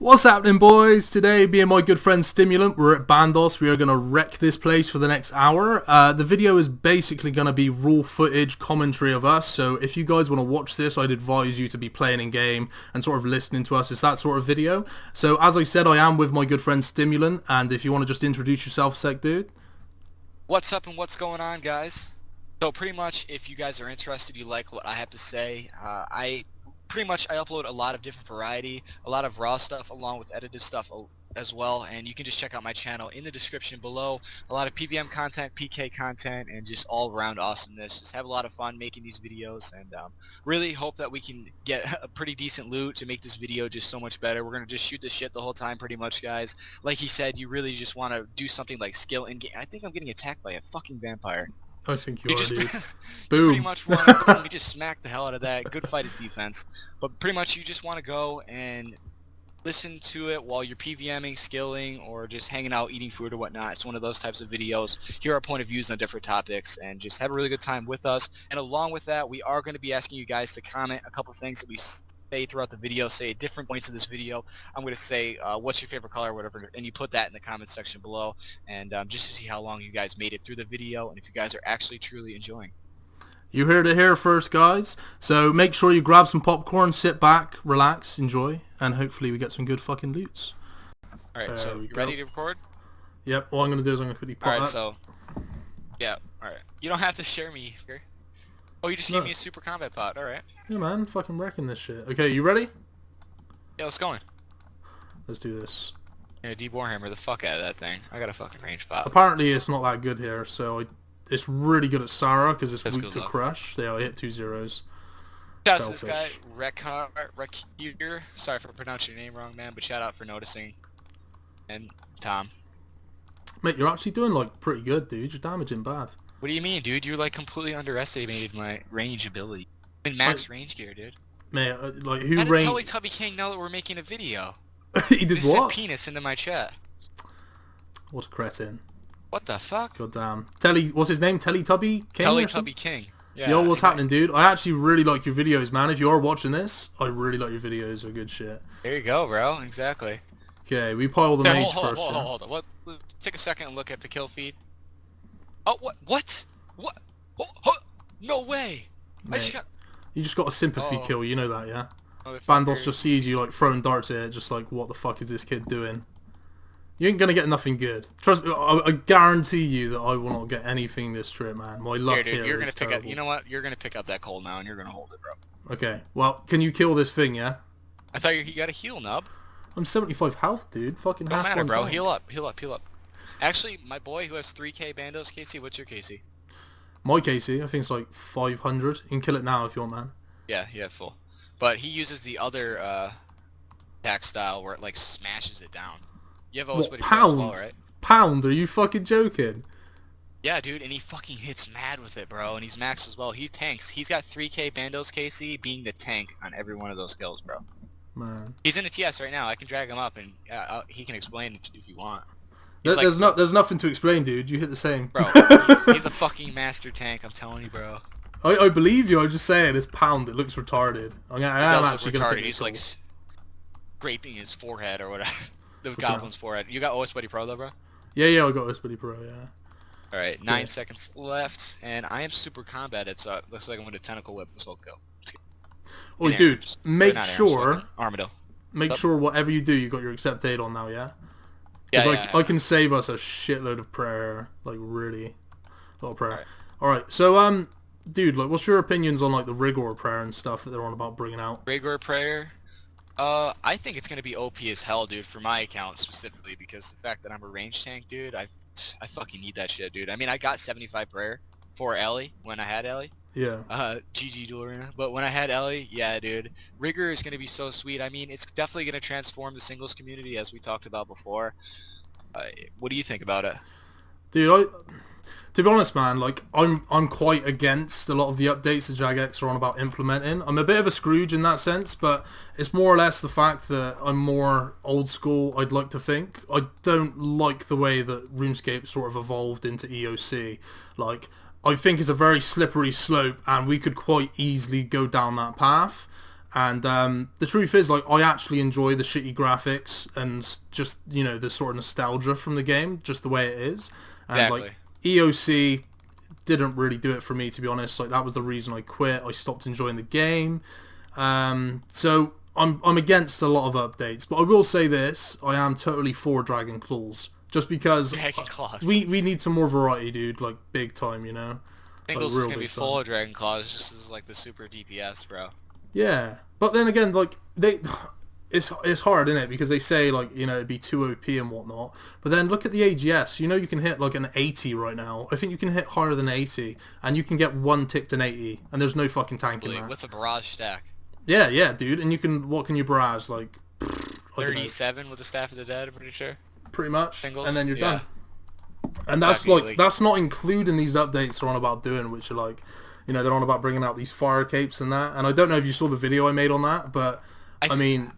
What's happening, boys? Today, me and my good friend Stimulant, we're at Bandos. We are going to wreck this place for the next hour. The video is basically going to be raw footage commentary of us, so if you guys want to watch this, I'd advise you to be playing in game and sort of listening to us. It's that sort of video. So, as I said, I am with my good friend Stimulant, and if you want to just introduce yourself, sec dude. What's up and what's going on, guys? So pretty much, if you guys are interested, you like what I have to say, I upload a lot of different variety, a lot of raw stuff along with edited stuff as well, and you can just check out my channel in the description below. A lot of PVM content, PK content, and just all around awesomeness. Just have a lot of fun making these videos, and really hope that we can get a pretty decent loot to make this video just so much better. We're gonna just shoot the shit the whole time pretty much, guys. Like he said, you really just want to do something like skill in game. I think I'm getting attacked by a fucking vampire. I think you are, just, dude. you Boom. pretty much want to just smack the hell out of that. Good fight is defense. But pretty much you just want to go and listen to it while you're PVMing, skilling, or just hanging out, eating food or whatnot. It's one of those types of videos. Hear our point of views on different topics and just have a really good time with us. And along with that, we are going to be asking you guys to comment a couple things that we say throughout the video, say at different points of this video. I'm going to say what's your favorite color or whatever, and you put that in the comment section below, and just to see how long you guys made it through the video and if you guys are actually truly enjoying. You heard it here first, guys. So make sure you grab some popcorn, sit back, relax, enjoy, and hopefully we get some good fucking loots. Alright, so you ready to record? Yep, all I'm going to do is I'm going to quickly pop Alright, that. so, yeah, alright. You don't have to share me here. Oh, you just gave me a super combat pot, alright. Yeah, man, fucking wrecking this shit. Okay, you ready? Yeah, let's go in. Let's do this. Yeah, D-Warhammer the fuck out of that thing. I got a fucking range pot. Apparently it's not that good here, so it's really good at Sarah because it's weak to luck. Crush. They I hit 2 zeros. Shout out to this guy, Rekir. Sorry for pronouncing your name wrong, man, but shout out for noticing. And Tom. Mate, you're actually doing like pretty good, dude. You're damaging bad. What do you mean, dude? You're like completely underestimated my range ability. I'm in max range gear, dude. Mate, like who How did range? Telly Tubby King know that we're making a video? He did He what? said penis into my chat. What a cretin. What the fuck? God damn. Telly, what's his name? Teletubby King? Teletubby King. Yeah. Yo, what's happening, dude? I actually really like your videos, man. If you are watching this, I really like your videos. They're good shit. There you go, bro. Exactly. Okay, we pile the mage first. Hold on. Take a second and look at the kill feed. Oh, what? What? Oh, no way! Mate, you just got a sympathy kill, you know that, yeah? Motherfucker. Bandos just sees you like throwing darts at it, just like, what the fuck is this kid doing? You ain't gonna get nothing good. Trust me, I guarantee you that I will not get anything this trip, man. My luck here you're gonna is pick terrible. up. You know what? You're gonna pick up that coal now, and you're gonna hold it, bro. Okay, well, can you kill this thing, yeah? I thought you got a heal, nub. I'm 75 health, dude. Fucking Don't half matter, one bro. tank. Heal up. Actually, my boy who has 3k Bandos, Casey, what's your Casey? My Casey, I think it's like 500. You can kill it now if you want, man. Yeah, full. But he uses the other attack style where it like smashes it down. You have What, OSRS pound? as well, right? Pound? Are you fucking joking? Yeah, dude, and he fucking hits mad with it, bro. And he's max as well. He tanks. He's got 3k Bandos, Casey, being the tank on every one of those skills, bro. Man. He's in a TS right now. I can drag him up, and he can explain it if you want. There's nothing to explain, dude. You hit the same. Bro, he's a fucking master tank, I'm telling you, bro. I believe you. I'm just saying, it's Pound. It looks retarded. I am actually going to take He's this like scraping his forehead or whatever. The goblin's forehead. You got OS Buddy Pro though, bro? Yeah, I got OSRS Pro, yeah. Alright, 9 seconds left, and I am super combated, so it looks like I'm going to tentacle whip this whole go. Oh, dude, make sure whatever you do, you got your accept date on now, yeah? Because I can save us a shitload of prayer, like really, a lot of prayer. Alright, so dude, like, what's your opinions on like the rigor prayer and stuff that they're on about bringing out? Rigor prayer? I think it's gonna be OP as hell, dude, for my account specifically, because the fact that I'm a range tank, dude, I fucking need that shit, dude. I mean, I got 75 prayer for Ellie when I had Ellie. Yeah. GG Duel Arena. But when I had Ellie, yeah, dude, rigor is gonna be so sweet. I mean, it's definitely gonna transform the singles community, as we talked about before. What do you think about it? Dude, to be honest, man, like I'm quite against a lot of the updates that Jagex are on about implementing. I'm a bit of a Scrooge in that sense, but it's more or less the fact that I'm more old school, I'd like to think. I don't like the way that RuneScape sort of evolved into EOC. Like, I think it's a very slippery slope, and we could quite easily go down that path. And the truth is, like, I actually enjoy the shitty graphics and just, you know, the sort of nostalgia from the game, just the way it is. And Exactly. like EOC didn't really do it for me, to be honest. Like, that was the reason I quit. I stopped enjoying the game. So I'm against a lot of updates, but I will say this: I am totally for Dragon Claws, just because Dragon Claws. we need some more variety, dude. Like, big time, you know. Singles Like, is real gonna be big full time. of Dragon Claws, just as like the super DPS, bro. Yeah, but then again, like it's hard, isn't it? Because they say, like, you know, it'd be too OP and whatnot. But then look at the AGS. You know, you can hit like an 80 right now. I think you can hit higher than 80, and you can get one ticked in 80, and there's no fucking tank in that. With a barrage stack. Yeah, dude. And you can, what can you barrage? Like, I don't know, 37 with the Staff of the Dead, I'm pretty sure. pretty much. Singles? And then you're Yeah. done. And that's That'd be, like, that's not including these updates they're on about doing, which are like, you know, they're on about bringing out these fire capes and that. And I don't know if you saw the video I made on that, but I mean,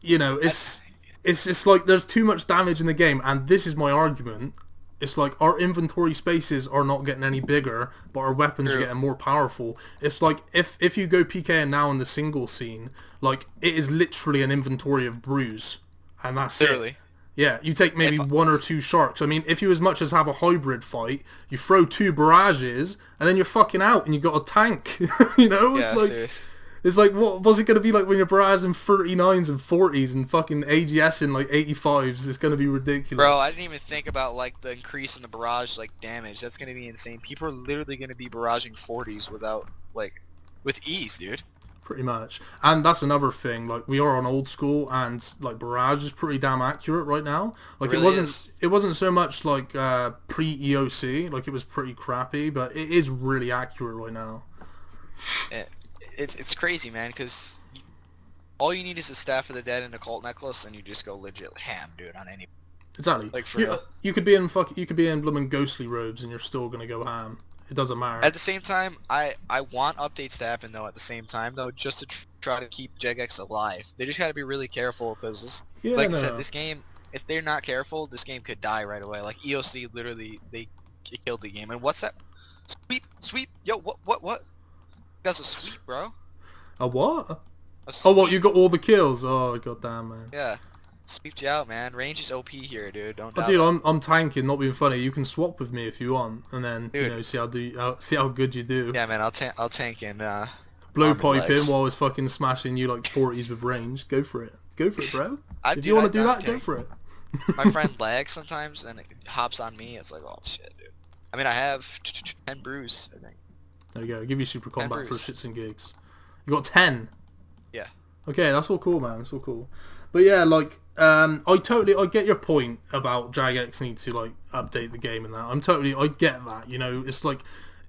you know, it's just like there's too much damage in the game, and this is my argument. It's like our inventory spaces are not getting any bigger, but our weapons are getting more powerful. It's like if you go PKing now in the single scene, like, it is literally an inventory of brews, and that's Literally. it. Yeah, you take maybe one or two sharks. I mean, if you as much as have a hybrid fight, you throw two barrages, and then you're fucking out, and you got a tank. You know, it's Yeah, like serious. it's like, what was it going to be like when you're barraging 39s and 40s and fucking AGS in like 85s? It's going to be ridiculous. Bro, I didn't even think about like the increase in the barrage like damage. That's gonna be insane. People are literally gonna be barraging 40s without with ease, dude. Pretty much. And that's another thing, like, we are on old school, and like barrage is pretty damn accurate right now. Like, Really it wasn't so much like pre EOC, like, it was pretty crappy, but it is really accurate right now. It's crazy, man, because all you need is a Staff of the Dead and a Cult Necklace, and you just go legit ham, dude, on any. Exactly. Like, for you, real. you could be in blooming ghostly robes and you're still gonna go ham. It doesn't matter. At the same time, I want updates to happen though. At the same time though, just to try to keep Jagex alive. They just gotta be really careful because, like I said, this game, if they're not careful, this game could die right away. Like EOC, literally, they killed the game. And what's that? Sweep, yo, what? That's a sweep, bro. A what? A Oh, what, sweep. you got all the kills? Oh, goddamn, man. Yeah, sweeped you out, man. Range is OP here, dude. Don't doubt Dude, it. I'm tanking, not being funny. You can swap with me if you want, and then, you Dude. know, see how good you do. Yeah, man. I'll tank and Blowpipe legs. in while it's fucking smashing you like 40s with range. Go for it, bro. I If do- you want I to do down that, go tank. for it. My friend lags sometimes and it hops on me. It's like, oh shit, dude. I mean, I have 10 brews, I think. There you go. Give you super combat for brews. shits and gigs. You got 10. Yeah. Okay, that's all cool, man. That's all cool. But yeah, like, I get your point about Jagex need to like update the game and that. I get that. You know, it's like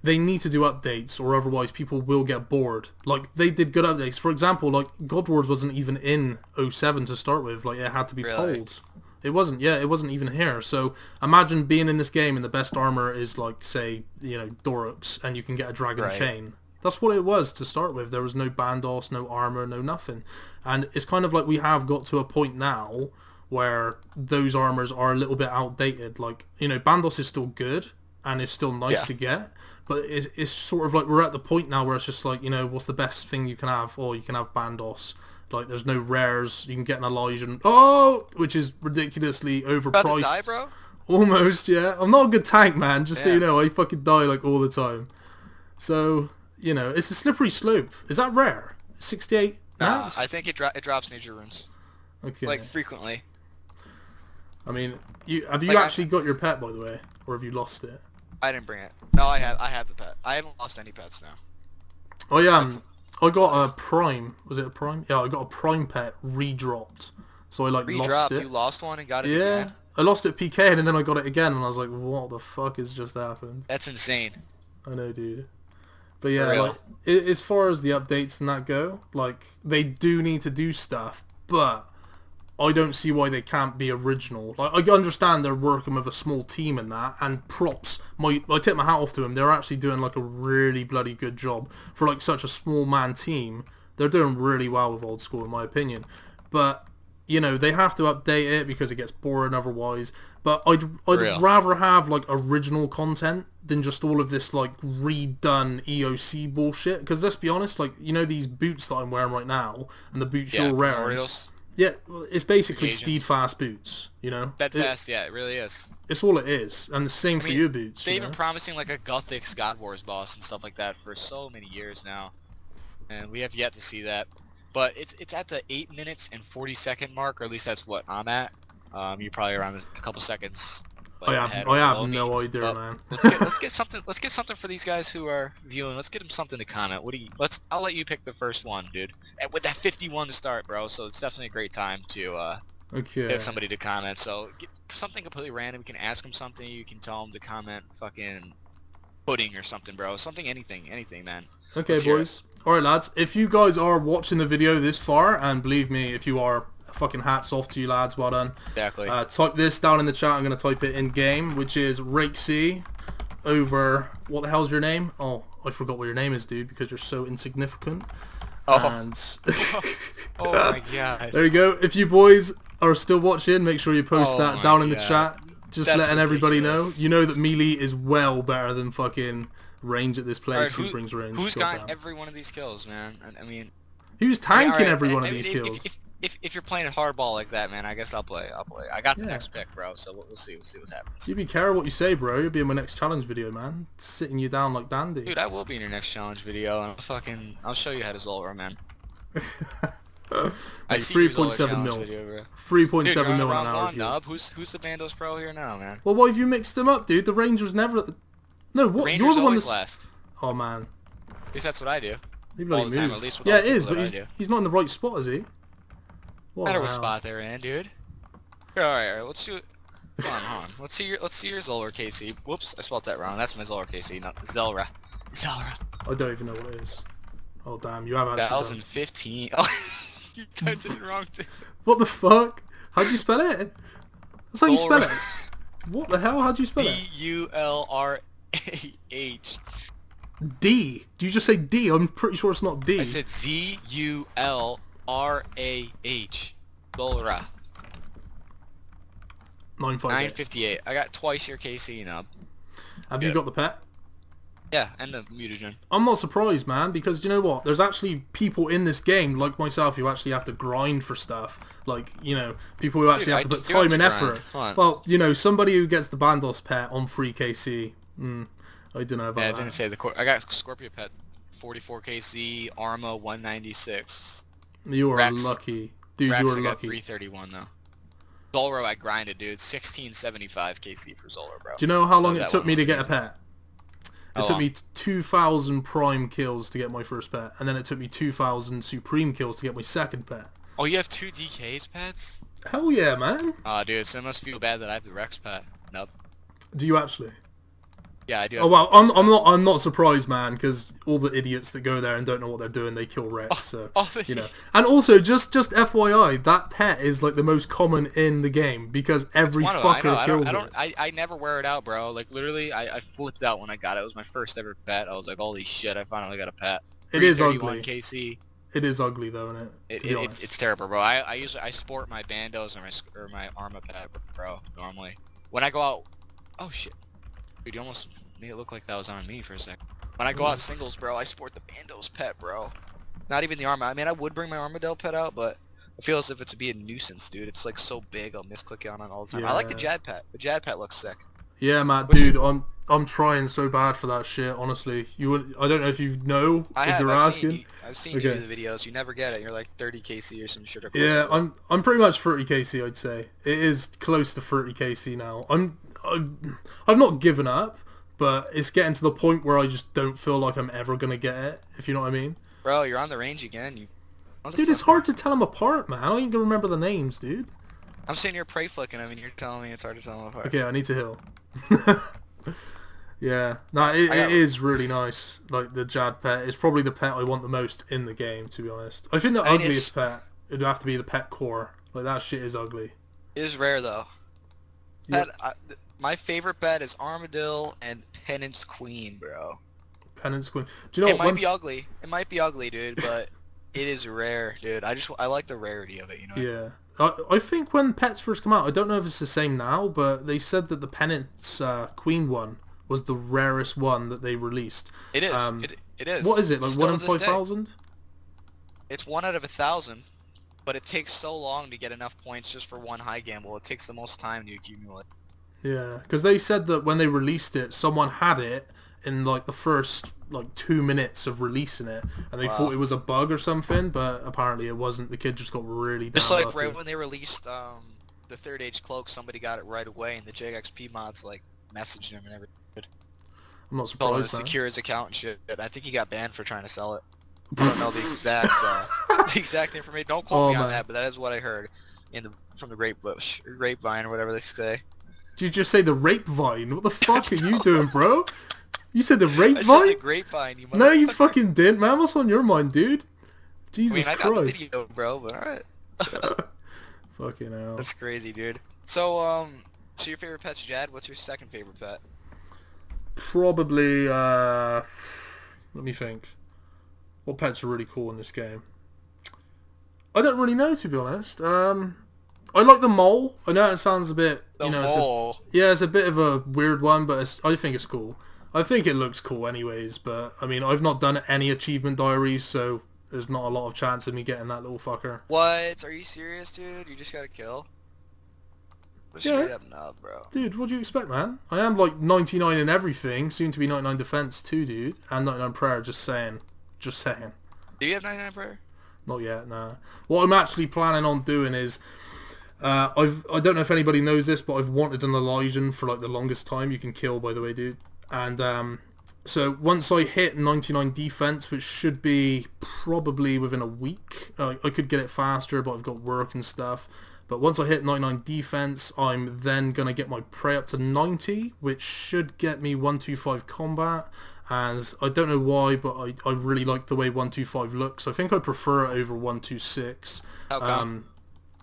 they need to do updates, or otherwise people will get bored. Like, they did good updates. For example, like, God Wars wasn't even in 07 to start with. Like, it had to be Really? pulled. It wasn't. Yeah, it wasn't even here. So imagine being in this game and the best armor is like, say, you know, Dorux, and you can get a dragon Right. chain. That's what it was to start with. There was no Bandos, no armor, no nothing. And it's kind of like we have got to a point now where those armors are a little bit outdated. Like, you know, Bandos is still good and it's still nice Yeah. to get, but it's sort of like we're at the point now where it's just like, you know, what's the best thing you can have? Or you can have Bandos. Like, there's no rares. You can get an Elysian. Oh! Which is ridiculously overpriced. About to die, bro? Almost, yeah. I'm not a good tank, man, just so Yeah. you know. I fucking die, like, all the time. So, you know, it's a slippery slope. Is that rare? 68 nats? I think it drops nature runes. Okay. Like, frequently. I mean, have you Like, actually got your pet, by the way? Or have you lost it? I didn't bring it. No, I have the pet. I haven't lost any pets now. Oh, yeah. I got a Prime. Was it a Prime? Yeah, I got a Prime pet redropped. So I, like, lost Redropped, it. you lost one and got it Yeah. again? I lost it PK and then I got it again and I was like, what the fuck has just happened? That's insane. I know, dude. But yeah, real. like, as far as the updates and that go, like, they do need to do stuff, but I don't see why they can't be original. Like, I understand they're working with a small team and that, and props. I tip my hat off to them. They're actually doing, like, a really bloody good job. For, like, such a small man team, they're doing really well with Old School, in my opinion. But you know, they have to update it because it gets boring otherwise. But I'd Real. rather have like original content than just all of this like redone EOC bullshit. Because let's be honest, like, you know, these boots that I'm wearing right now and the boots Yeah, you're wearing. Memorials. Yeah, it's basically Occasions. Steadfast boots, you know? Steadfast, yeah, it really is. It's all it is. And the same for your boots, They've you been know? promising like a Gothic God Wars boss and stuff like that for so many years now, and we have yet to see that. But it's at the 8 minutes and 40-second mark, or at least that's what I'm at. You're probably around a couple seconds. I have no idea, but man. let's get something. Let's get something for these guys who are viewing. Let's get them something to comment. What do you? I'll let you pick the first one, dude. And with that 51 to start, bro. So it's definitely a great time to Okay. get somebody to comment. So get something completely random. You can ask them something. You can tell them to comment fucking pudding or something, bro. Something, anything, man. Okay, Let's hear boys. Alright, lads. If you guys are watching the video this far, and believe me, if you are, fucking hats off to you, lads. Well done. Exactly. Type this down in the chat. I'm going to type it in game, which is Rakesy over... What the hell's your name? Oh, I forgot what your name is, dude, because you're so insignificant. Oh. And... Oh my god. There you go. If you boys are still watching, make sure you post Oh that my down in the God. chat. Just That's letting everybody know. ridiculous. You know that melee is well better than fucking range at this place. Alright, Who brings range? Who's God got damn. every one of these kills, man? I mean, Who's tanking alright, every one I of mean, these kills? If you're playing hardball like that, man, I guess I'll play. I got the Yeah. next pick, bro. So we'll see. We'll see what happens. You be careful what you say, bro. You'll be in my next challenge video, man. Sitting you down like dandy. Dude, I will be in your next challenge video, and I'll show you how to Zolra, man. I Mate, see your 3.7 Zolra challenge mil. video, bro. 3.7 Dude, you're on mil the an wrong hour. one, view. Nub. Who's the Bandos pro here now, man? Well, why have you mixed them up, dude? The Ranger's never... No, what? Ranger's You're the one always that's... last. Oh, man. At least that's what I do. He All bloody the time, moves. at least with Yeah, all it the is, people but that I do. he's not in the right spot, is he? No What matter the what hell? spot they're in, dude. Alright, let's do it. Hold on. Let's see your Zolra KC. Whoops, I spelled that wrong. That's my Zolra KC, not Zelra. Zelra. I don't even know what it is. Oh, damn, you have actually done. 2015. Oh, you typed it wrong too. What the fuck? How'd you spell it? That's how you spell it. Zolra. What the hell? How'd you spell it? D-U-L-R-A-H. D. Do you just say D? I'm pretty sure it's not D. I said Z-U-L-R-A-H. Zolra. 958. 958. I got twice your KC nub. Have you Yeah. got the pet? Yeah, and the mutagen. I'm not surprised, man, because you know what? There's actually people in this game, like myself, who actually have to grind for stuff. Like, you know, people who actually Dude, have to I put do have time to and grind. effort. Come on. Well, you know, somebody who gets the Bandos pet on free KC. I don't know about Yeah, I that. didn't say the I got Scorpio Pet 44 KC, Arma 196. You are Rex. lucky. Dude, Rex, you I are got lucky. 331 though. Zolro I grinded, dude. 1675 KC for Zolro, bro. Do you know how So long it that took one me to was get a easy. pet? How It took long? me 2,000 prime kills to get my first pet, and then it took me 2,000 supreme kills to get my second pet. Oh, you have 2 DKs pets? Hell yeah, man. Aw, dude, so it must feel bad that I have the Rex pet. Nope. Do you actually? Yeah, I do. Oh well, I'm not surprised, man, because all the idiots that go there and don't know what they're doing, they kill Rex. So you know. And also, just FYI, that pet is like the most common in the game because every One of them. fucker kills it. I never wear it out, bro. Like, literally, I flipped out when I got it. It was my first ever pet. I was like, holy shit, I finally got a pet. It is 331 ugly. KC. It is ugly though, isn't it? To be honest. It's terrible, bro. I sport my Bandos or my Arma pet, bro, normally. When I go out... Oh, shit. Dude, you almost made it look like that was on me for a second. When I go out singles, bro, I sport the Bandos pet, bro. Not even the Arma. I mean, I would bring my Armadale pet out, but I feel as if it's be a nuisance, dude. It's like so big, I'll misclick on it all the time. I like the Yeah. Jad pet. The Jad pet looks sick. Yeah, Matt, What's dude, I'm trying so bad for that shit. Honestly, I don't know if you know I if have. you're I've asking. seen, I've seen Okay. you do the videos. You never get it. You're like 30 KC or some shit. Or close Yeah, to it. I'm pretty much 30 KC. I'd say it is close to 30 KC now. I've not given up, but it's getting to the point where I just don't feel like I'm ever gonna get it. If you know what I mean. Bro, you're on the range again. Dude, it's hard to tell them apart, man. I ain't gonna remember the names, dude. I'm sitting here prey flicking them, and you're telling me it's hard to tell them apart. Okay, I need to heal. Yeah, no, it is really nice. Like the Jad pet is probably the pet I want the most in the game, to be honest. I think the ugliest pet would have to be the pet core. Like that shit is ugly. It is rare though. Yep. My favorite bet is Armadillo and Penance Queen, bro. Penance Queen. Do you know It what? might be ugly. It might be ugly, dude, but it is rare, dude. I like the rarity of it, you know. Yeah. I think when pets first come out, I don't know if it's the same now, but they said that the Penance Queen one was the rarest one that they released. It is. It is. What is it, like Still 1 in to this day. 5,000? It's 1 out of 1,000, but it takes so long to get enough points just for one high gamble. It takes the most time to accumulate. Yeah, because they said that when they released it, someone had it in like the first like 2 minutes of releasing it, and they thought it was a bug or something, but apparently it wasn't. The kid just got really Just damn like lucky. right when they released the Third Age Cloak, somebody got it right away, and the JXP mods like messaged him and everything. I'm not Told him to surprised. secure his account and shit. I think he got banned for trying to sell it. I don't know the exact the exact information. Don't quote me on that, but that is what I heard from the grapevine or whatever they say. Did you just say the rape vine? What the fuck are you doing, bro? You said the rape I said vine? the grapevine. You No, you motherfucker. fucking didn't, man. What's on your mind, dude? I Jesus mean, I got the Christ. video, bro. But alright. Fucking hell. That's crazy, dude. So so your favorite pet's Jad. What's your second favorite pet? Probably, let me think. What pets are really cool in this game? I don't really know, to be honest. I like the mole. I know it sounds a bit, The you know, mole. it's a bit of a weird one, but I think it's cool. I think it looks cool anyways, but, I mean, I've not done any achievement diaries, so there's not a lot of chance of me getting that little fucker. What? Are you serious, dude? You just got to kill? Straight up nub, bro. Dude, what do you expect, man? I am like 99 in everything, soon to be 99 defense too, dude. And 99 prayer, just saying. Just saying. Do you have 99 prayer? Not yet, nah. What I'm actually planning on doing is, I don't know if anybody knows this, but I've wanted an Elysian for like the longest time. You can kill, by the way, dude. And so once I hit 99 defense, which should be probably within a week, I could get it faster, but I've got work and stuff. But once I hit 99 defense, I'm then going to get my prey up to 90, which should get me 125 combat. And I don't know why, but I really like the way 125 looks. I think I prefer it over 126. How come?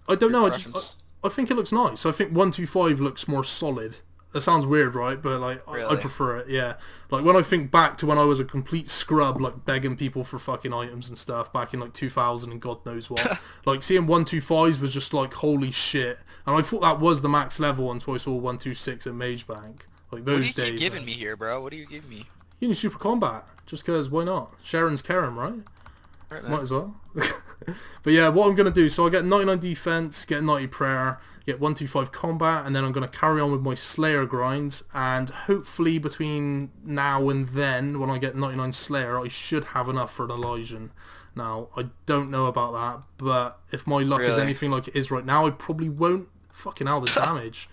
I don't know. Preference? I think it looks nice. I think 125 looks more solid. That sounds weird, right? But like, I Really? prefer it. Yeah. Like when I think back to when I was a complete scrub, like begging people for fucking items and stuff back in like 2000 and God knows what. Like seeing 125s was just like holy shit. And I thought that was the max level until I saw 126 at Mage Bank. Like those What are you days. keep giving man. me here, bro? What are you giving me? You need super combat. Just cause why not? Sharon's Karen, right? Right, Might as well. But yeah, what I'm going to do, so I get 99 defense, get 90 prayer, get 125 combat, and then I'm going to carry on with my Slayer grind, and hopefully between now and then, when I get 99 Slayer, I should have enough for an Elysian. Now, I don't know about that, but if my luck is Really? anything like it is right now, I probably won't. Fucking hell, the damage.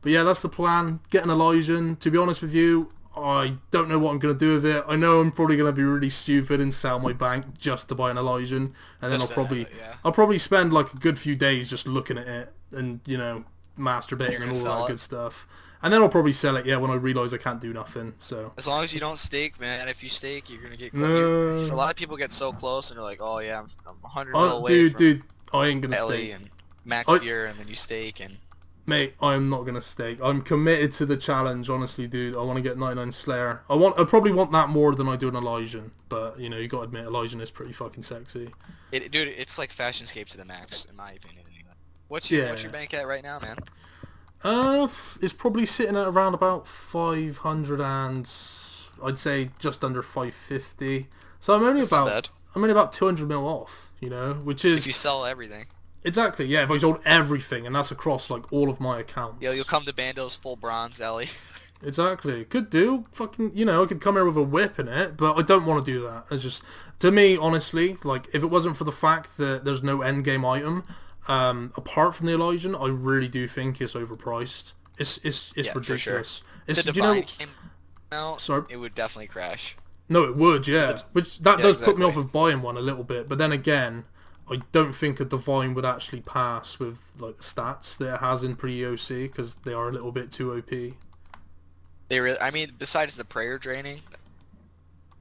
But yeah, that's the plan. Get an Elysian. To be honest with you, I don't know what I'm going to do with it. I know I'm probably going to be really stupid and sell my bank just to buy an Elysian. And then Just I'll to probably have it, yeah. I'll probably spend like a good few days just looking at it and, you know, masturbating You're and gonna all sell that it? good stuff. And then I'll probably sell it, yeah, when I realise I can't do nothing. So As long as you don't stake, man. If you stake, you're gonna get. No. A lot of people get so close and they're like, "Oh yeah, I'm 100 mil oh, away from dude, I ain't going to Ellie stake. and Max Fear," and then you stake and. Mate, I'm not going to stake. I'm committed to the challenge, honestly, dude. I want to get 99 Slayer. I probably want that more than I do an Elysian. But, you know, you got to admit, Elysian is pretty fucking sexy. Dude, it's like Fashionscape to the max, in my opinion. Anyway. What's Yeah. your bank at right now, man? It's probably sitting at around about 500 and I'd say just under 550. So I'm only That's not about bad. I'm only about 200 mil off, you know, which If is you sell everything, exactly, yeah, if I sold everything, and that's across like all of my accounts. you'll come to Bandos full bronze, Ellie. Exactly. Could do. Fucking, you know, I could come here with a whip in it, but I don't want to do that. It's just, to me, honestly, like, if it wasn't for the fact that there's no endgame item, apart from the Elysian, I really do think it's overpriced. It's Yeah, for sure. ridiculous. If It's, the do you know, Divine came out, Sorry? it would definitely crash. no, it would, yeah. Which, that Yeah, does put me exactly. off of buying one a little bit, but then again, I don't think a Divine would actually pass with, like, the stats that it has in pre-EOC, because they are a little bit too OP. I mean, besides the prayer draining,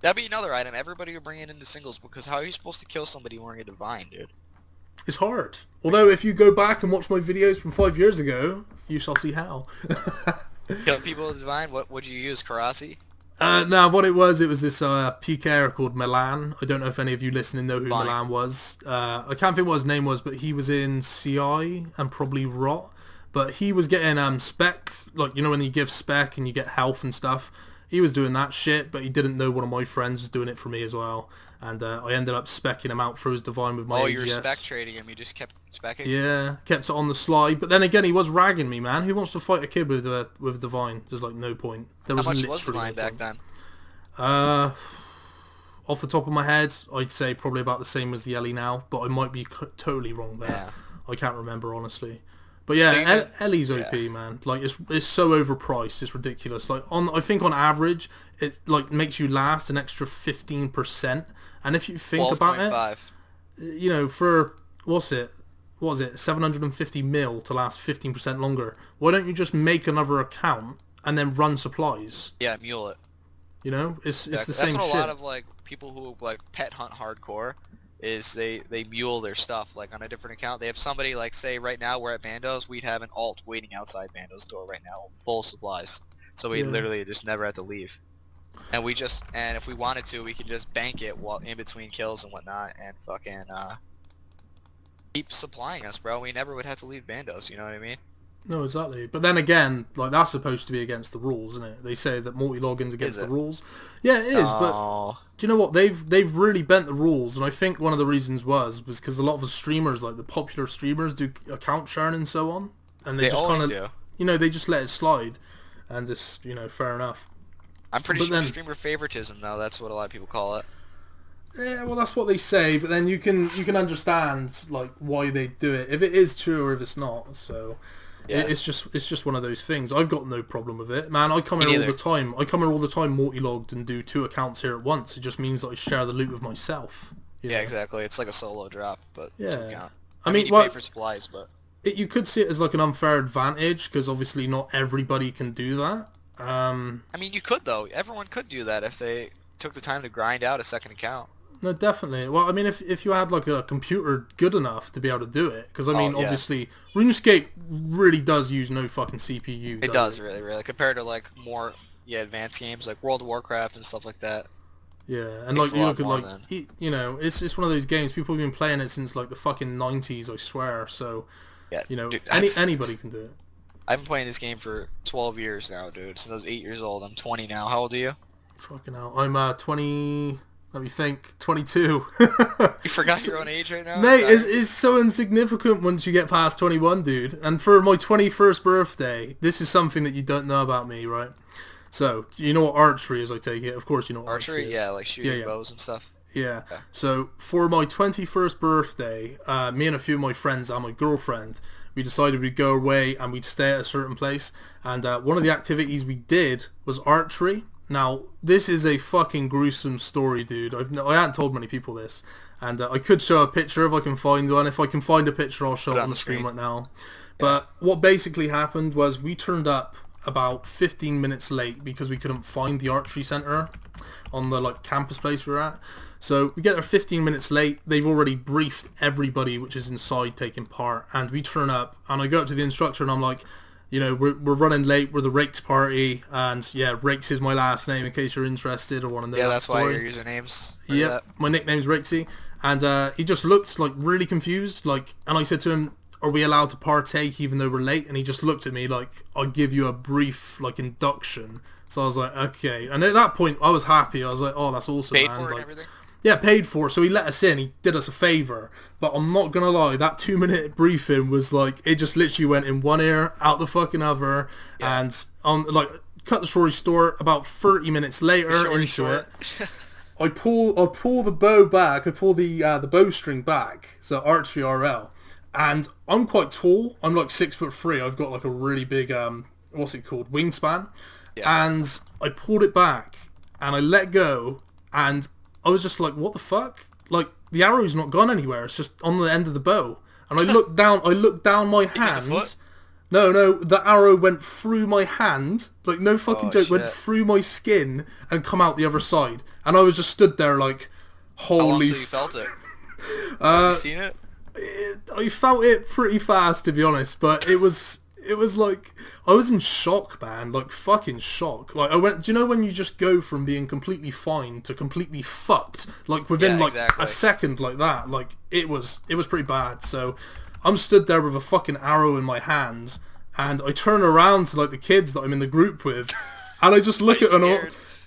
that'd be another item. Everybody would bring it into singles, because how are you supposed to kill somebody wearing a Divine, dude? It's hard. Although, if you go back and watch my videos from 5 years ago, you shall see how. Kill people with Divine? What would you use, Karasi? No, what it was this PKer called Milan. I don't know if any of you listening know who Funny. Milan was. I can't think what his name was, but he was in CI and probably ROT. But he was getting spec, like, you know when you give spec and you get health and stuff. He was doing that shit, but he didn't know one of my friends was doing it for me as well. And I ended up specking him out for his divine with my AGS. Oh, you were spec trading him, you just kept specking? Yeah, kept it on the slide. But then again, he was ragging me, man. Who wants to fight a kid with divine? There's like no point. There How was much was divine back then? Off the top of my head, I'd say probably about the same as the Ellie now, but I might be totally wrong there. Yeah. I can't remember, honestly. But yeah, Ellie's OP, man. Like, it's so overpriced, it's ridiculous. Like, I think on average, it like makes you last an extra 15%. And if you think about it, you know, for, what was it, 750 mil to last 15% longer, why don't you just make another account and then run supplies? Yeah, mule it. You know, it's the same shit. That's what a lot of like people who like pet hunt hardcore is they mule their stuff like on a different account. They have somebody like, say right now we're at Bandos, we'd have an alt waiting outside Bandos door right now, full supplies. So we literally just never had to leave. And if we wanted to, we could just bank it while in between kills and whatnot and fucking keep supplying us, bro. We never would have to leave Bandos, you know what I mean? No, exactly. But then again, like, that's supposed to be against the rules, isn't it? They say that multi-login's against the rules. Yeah, it is, but do you know what? They've really bent the rules, and I think one of the reasons was because a lot of the streamers, like the popular streamers, do account sharing and so on, and they just kind of, you know, they just let it slide, and just, you know, fair enough. I'm pretty sure streamer favoritism, though. That's what a lot of people call it. Yeah, well, that's what they say, but then you can understand like why they do it, if it is true or if it's not. So. Yeah. It's just one of those things. I've got no problem with it, man. I come here all the time. I come here all the time, multi-logged, and do 2 accounts here at once. It just means that I share the loot with myself. Yeah, exactly. It's like a solo drop, but 2 account. I mean, you pay for supplies, but you could see it as like an unfair advantage because obviously not everybody can do that. I mean, you could though. Everyone could do that if they took the time to grind out a second account. No, definitely. Well, I mean, if you had like a computer good enough to be able to do it, because I mean, obviously, RuneScape really does use no fucking CPU. It does really compared to like more advanced games like World of Warcraft and stuff like that. Yeah, and like you look at like you know, it's one of those games. People have been playing it since like the fucking 90s, I swear. So yeah, you know, dude, anybody can do it. I've been playing this game for 12 years now, dude. Since I was 8 years old. I'm 20 now. How old are you? Fucking hell, I'm 20. Let me think. 22. You forgot your own age right now? Mate, it's so insignificant once you get past 21, dude. And for my 21st birthday, this is something that you don't know about me, right? So, you know what archery is, I take it? Of course you know what archery is. Yeah, like shooting bows and stuff. Yeah. Okay. So, for my 21st birthday, me and a few of my friends and my girlfriend, we decided we'd go away and we'd stay at a certain place. And one of the activities we did was archery. Now, this is a fucking gruesome story, dude. I hadn't told many people this. And I could show a picture if I can find one. If I can find a picture, I'll show it on the screen right now. But what basically happened was we turned up about 15 minutes late because we couldn't find the archery center on the like campus place we were at. So we get there 15 minutes late. They've already briefed everybody which is inside taking part. And we turn up and I go up to the instructor and I'm like, you know, we're running late. We're the Rakes party, and yeah, Rakes is my last name in case you're interested or want to know. Yeah, that's story. why your username's. Yeah, my nickname's Rakesy, and he just looked like really confused. Like, and I said to him, "Are we allowed to partake even though we're late?" And he just looked at me like, "I'll give you a brief like induction." So I was like, "Okay." And at that point, I was happy. I was like, "Oh, that's awesome." Paid man. for it like, and everything. Yeah, paid for it. So he let us in. He did us a favour. But I'm not going to lie, that 2-minute briefing was like, it just literally went in one ear, out the fucking other. Yeah. And like, cut the story short, about 30 minutes later into it, I pull the bow back. I pull the bowstring back. So Archery RL. And I'm quite tall. I'm like 6'3". I've got like a really big, what's it called? Wingspan. Yeah. And I pulled it back and I let go and I was just like, what the fuck? Like, the arrow's not gone anywhere. It's just on the end of the bow. And I looked down my hand. No, the arrow went through my hand. Like, no fucking joke. Shit. Went through my skin and come out the other side. And I was just stood there like, holy... How long till you felt it? Have you seen it? I felt it pretty fast, to be honest. But it was it was like I was in shock, man. Like fucking shock. Like I went. Do you know when you just go from being completely fine to completely fucked? Like within like exactly. a second, like that. Like it was pretty bad. So I'm stood there with a fucking arrow in my hand, and I turn around to like the kids that I'm in the group with, and I just look at them.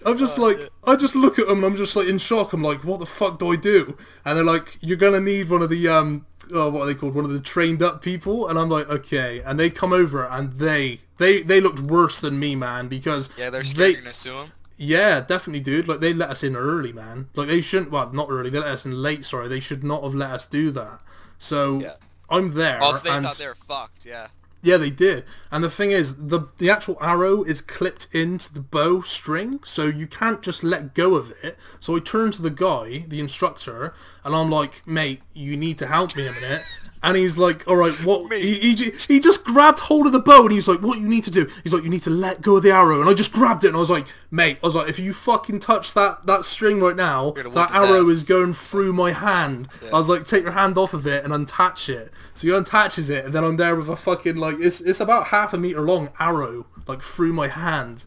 I'm just I just look at them. I'm just like in shock. I'm like, what the fuck do I do? And they're like, you're gonna need one of the what are they called? One of the trained up people. And I'm like, okay. And they come over and they looked worse than me, man, because they're scared you're gonna sue them. Yeah, definitely, dude. Like they let us in early, man. Like they shouldn't. Well, not early. They let us in late. Sorry, they should not have let us do that. So I'm there. Also, they thought they were fucked. Yeah. Yeah, they did. And the thing is, the actual arrow is clipped into the bow string, so you can't just let go of it. So I turn to the guy, the instructor, and I'm like, mate, you need to help me a minute. And he's like, all right, what? He just grabbed hold of the bow, and he's like, what you need to do? He's like, you need to let go of the arrow. And I just grabbed it, and I was like, mate, if you fucking touch that string right now, that arrow is going through my hand. Yeah. I was like, take your hand off of it and untouch it. So he untaches it, and then I'm there with a fucking, like, it's about half a meter long arrow, like, through my hand.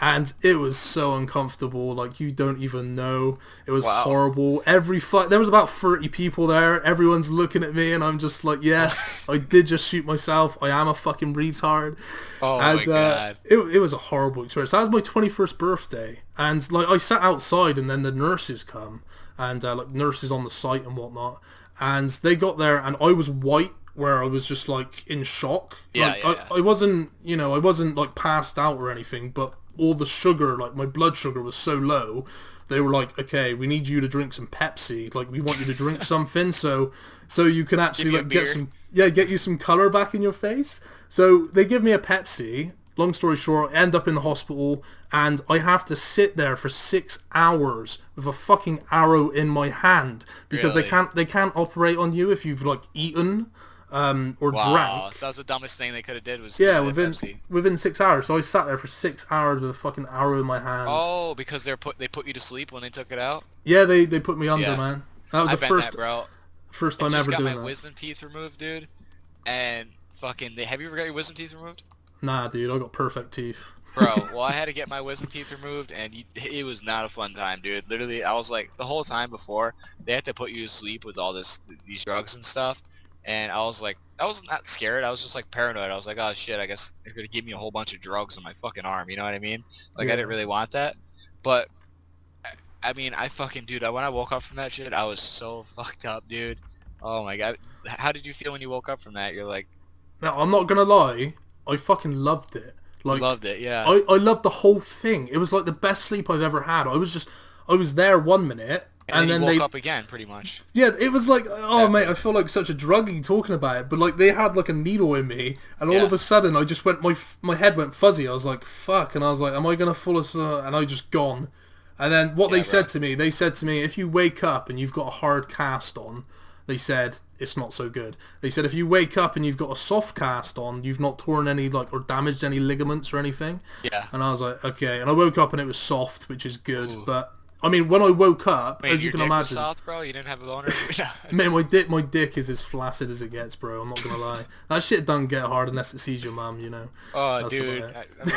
And it was so uncomfortable, like you don't even know. It was horrible. There was about 30 people there. Everyone's looking at me, and I'm just like, yes, I did just shoot myself. I am a fucking retard. Oh my god! It was a horrible experience. That was my 21st birthday, and like I sat outside, and then the nurses come, and like nurses on the site and whatnot, and they got there, and I was white. Where I was just like in shock. I wasn't, I wasn't like passed out or anything, but all the sugar, like my blood sugar was so low, they were like, okay, we need you to drink some Pepsi. Like we want you to drink something so you can actually like get you some color back in your face. So they give me a Pepsi. Long story short, I end up in the hospital, and I have to sit there for 6 hours with a fucking arrow in my hand because they can't operate on you if you've like eaten. Or drank. So that was the dumbest thing they could have did was within 6 hours. So I sat there for 6 hours with a fucking arrow in my hand. Oh, because they put you to sleep when they took it out? Yeah, they put me under, man. That was first time ever doing that. I just got my wisdom teeth removed, dude. And fucking, have you ever got your wisdom teeth removed? Nah, dude, I got perfect teeth. Bro, well, I had to get my wisdom teeth removed, and it was not a fun time, dude. Literally, I was like, the whole time before, they had to put you to sleep with all these drugs and stuff. And I was like, I was not scared. I was just like paranoid. I was like, oh shit, I guess they're gonna give me a whole bunch of drugs on my fucking arm. You know what I mean? Like I didn't really want that. But I mean, dude. When I woke up from that shit, I was so fucked up, dude. Oh my god. How did you feel when you woke up from that? You're like, no, I'm not gonna lie. I fucking loved it. Like, loved it, yeah. I loved the whole thing. It was like the best sleep I've ever had. I was there 1 minute. And then you woke up again, pretty much. Yeah, it was like, oh mate, I feel like such a druggie talking about it, but like they had like a needle in me, and all of a sudden I just went, my head went fuzzy. I was like, fuck, and I was like, am I gonna fall asleep? And I just gone. And then what they said to me, if you wake up and you've got a hard cast on, they said it's not so good. They said if you wake up and you've got a soft cast on, you've not torn any or damaged any ligaments or anything. Yeah. And I was like, okay, and I woke up and it was soft, which is good, but. I mean, when I woke up, as you can imagine, was soft, bro? You didn't have a boner? Man, my dick is as flaccid as it gets, bro. I'm not gonna lie. That shit don't get hard unless it sees your mum, you know. Oh, that's dude. I mean,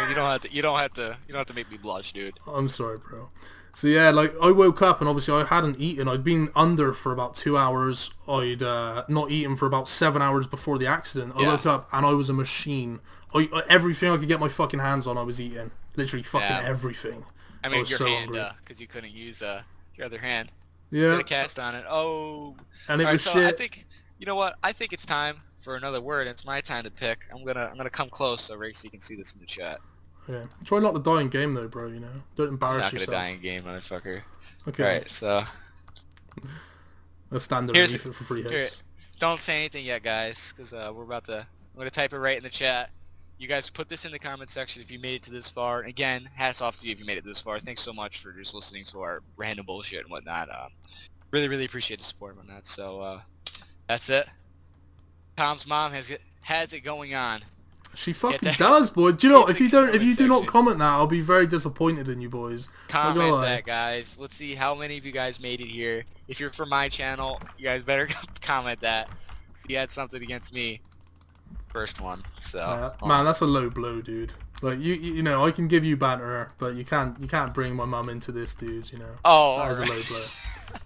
you don't have to make me blush, dude. I'm sorry, bro. So yeah, like I woke up and obviously I hadn't eaten. I'd been under for about 2 hours. I'd not eaten for about 7 hours before the accident. I woke up and I was a machine. Everything I could get my fucking hands on, I was eating. Literally fucking everything. I mean, your hand, because you couldn't use your other hand. Yeah. You had a cast on it. Oh. And it was shit. I think, you know what? I think it's time for another word. It's my time to pick. I'm gonna come close so Rick, you can see this in the chat. Yeah. Try not to die in game though, bro. You know. Don't embarrass yourself. I'm not gonna die in game, motherfucker. Okay. All right. So. A standard for free hits. Don't say anything yet, guys, because I'm gonna type it right in the chat. You guys put this in the comment section if you made it to this far. And again, hats off to you if you made it this far. Thanks so much for just listening to our random bullshit and whatnot. Really, really appreciate the support on that. So that's it. Tom's mom has it going on. She fucking does, boys. Do you know if you do not comment that, I'll be very disappointed in you boys. Comment that, guys. Let's see how many of you guys made it here. If you're from my channel, you guys better comment that. So you had something against me. First one. So Man, that's a low blow, dude. Like you know, I can give you banter, but you can't bring my mum into this, dude. You know. Oh, That is a alright. low blow.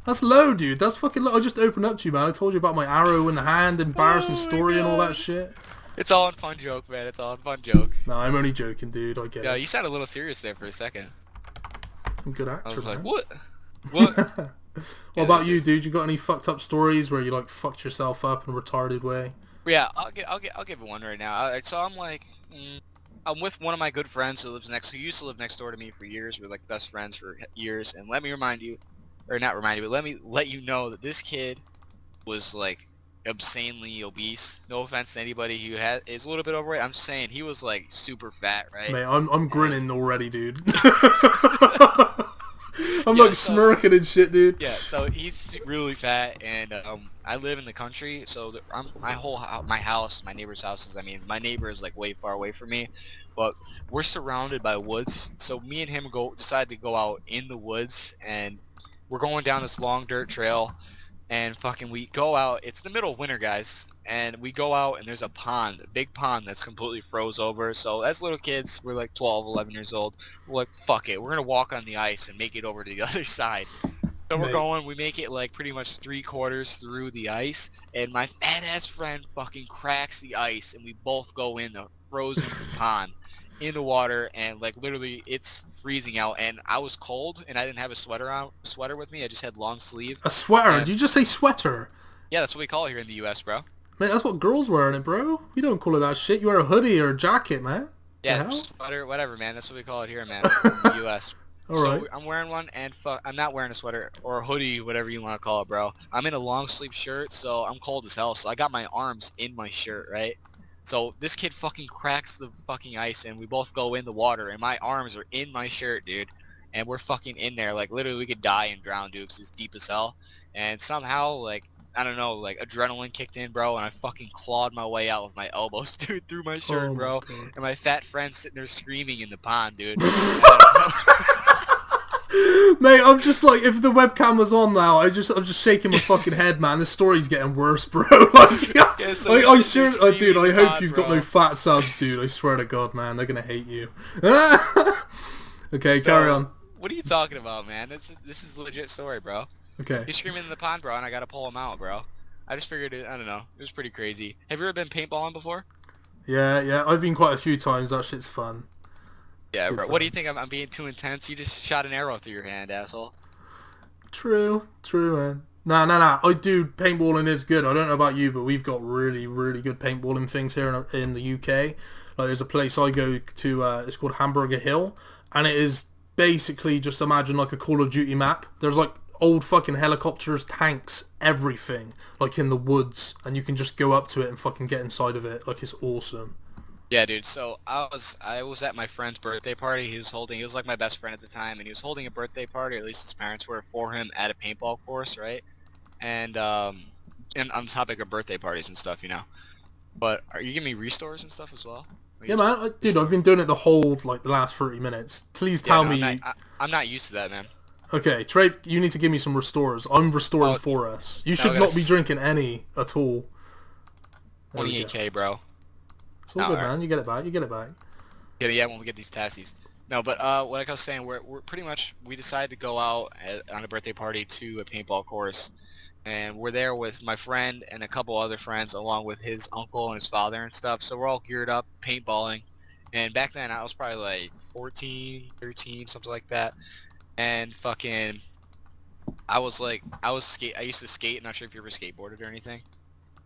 That's low, dude. That's fucking low. I just opened up to you, man. I told you about my arrow in the hand, embarrassing Oh my story, and all that God. shit. It's all in fun joke, man. It's all in fun joke. No, I'm only joking, dude. I get Yeah, it. you sounded a little serious there for a second. I'm a good I actor, was like, man. what? What? What Yeah, about there's you, a, dude? You got any fucked up stories where you like fucked yourself up in a retarded way? yeah, I'll give one right now. So I'm like, I'm with one of my good friends who used to live next door to me for years. We're like best friends for years. And let me remind you, or not remind you, but let me let you know that this kid was like obscenely obese. No offense to anybody who is a little bit overweight. I'm just saying he was like super fat, right? Mate, I'm And grinning already, dude. I'm yeah, like smirking and shit, dude. so he's really fat, and I live in the country, so my house, my neighbor's houses. I mean, my neighbor is like way far away from me, but we're surrounded by woods. So me and him decide to go out in the woods, and we're going down this long dirt trail. And fucking we go out, it's the middle of winter, guys, and we go out and there's a pond, a big pond that's completely froze over. So as little kids, we're like 12, 11 years old, we're like, fuck it, we're gonna walk on the ice and make it over to the other side. So Mate. we make it like pretty much 3/4 through the ice, and my fat ass friend fucking cracks the ice, and we both go in the frozen pond in the water, and like literally it's freezing out, and I was cold and I didn't have a sweater with me. I just had long sleeve. A sweater? And Did you just say sweater? yeah, that's what we call it here in the U.S., bro. Mate, that's what girls wearing it, bro. We don't call it that shit. You wear a hoodie or a jacket, man. The Yeah, hell? sweater, whatever, man. That's what we call it here, man, in the U.S. Alright. So I'm wearing one, and I'm not wearing a sweater or a hoodie, whatever you want to call it, bro. I'm in a long sleeve shirt, so I'm cold as hell. So I got my arms in my shirt, right? So this kid fucking cracks the fucking ice, and we both go in the water, and my arms are in my shirt, dude. And we're fucking in there, like literally we could die and drown, dude, 'cause it's deep as hell. And somehow, like, I don't know, like adrenaline kicked in, bro, and I fucking clawed my way out with my elbows, dude, through my shirt, Oh my bro. God. And my fat friend sitting there screaming in the pond, dude. I Mate, I'm just like, if the webcam was on now, I'm just shaking my fucking head, man. This story's getting worse, bro. Like, Yeah, so I you're seriously, dude, I screaming hope hot, you've got bro. no fat subs, dude. I swear to God, man, they're gonna hate you. Okay, carry on. What are you talking about, man? This is a legit story, bro. Okay. He's screaming in the pond, bro, and I gotta pull him out, bro. I just figured it, I don't know, it was pretty crazy. Have you ever been paintballing before? Yeah, I've been quite a few times. That shit's fun. Yeah, Good bro. What do you times. think? I'm being too intense? You just shot an arrow through your hand, asshole. True, man. Nah. I do, paintballing is good. I don't know about you, but we've got really, really good paintballing things here in the UK. Like, there's a place I go to, it's called Hamburger Hill, and it is basically just imagine like a Call of Duty map. There's like old fucking helicopters, tanks, everything, like in the woods, and you can just go up to it and fucking get inside of it. Like, it's awesome. Yeah, dude. So I was at my friend's birthday party. He was like my best friend at the time, and he was holding a birthday party. Or at least his parents were for him at a paintball course, right? And on the topic of birthday parties and stuff, you know. But are you giving me restores and stuff as well? Are you Yeah, man, dude, I've been doing it the whole, like, the last 30 minutes. Please Yeah, tell no, me... I'm not used to that, man. Okay, Trey, you need to give me some restores. I'm restoring Oh, for us. You no, should I gotta not be drinking any at all. There we go. 28K, bro. It's all No, good, alright. man. You get it back. You get it back. Yeah, when we get these tassies. No, but like I was saying, we're pretty much, we decided to go out on a birthday party to a paintball course, and we're there with my friend and a couple other friends, along with his uncle and his father and stuff. So we're all geared up paintballing, and back then I was probably like 14, 13, something like that, and fucking, I used to skate. Not sure if you ever skateboarded or anything.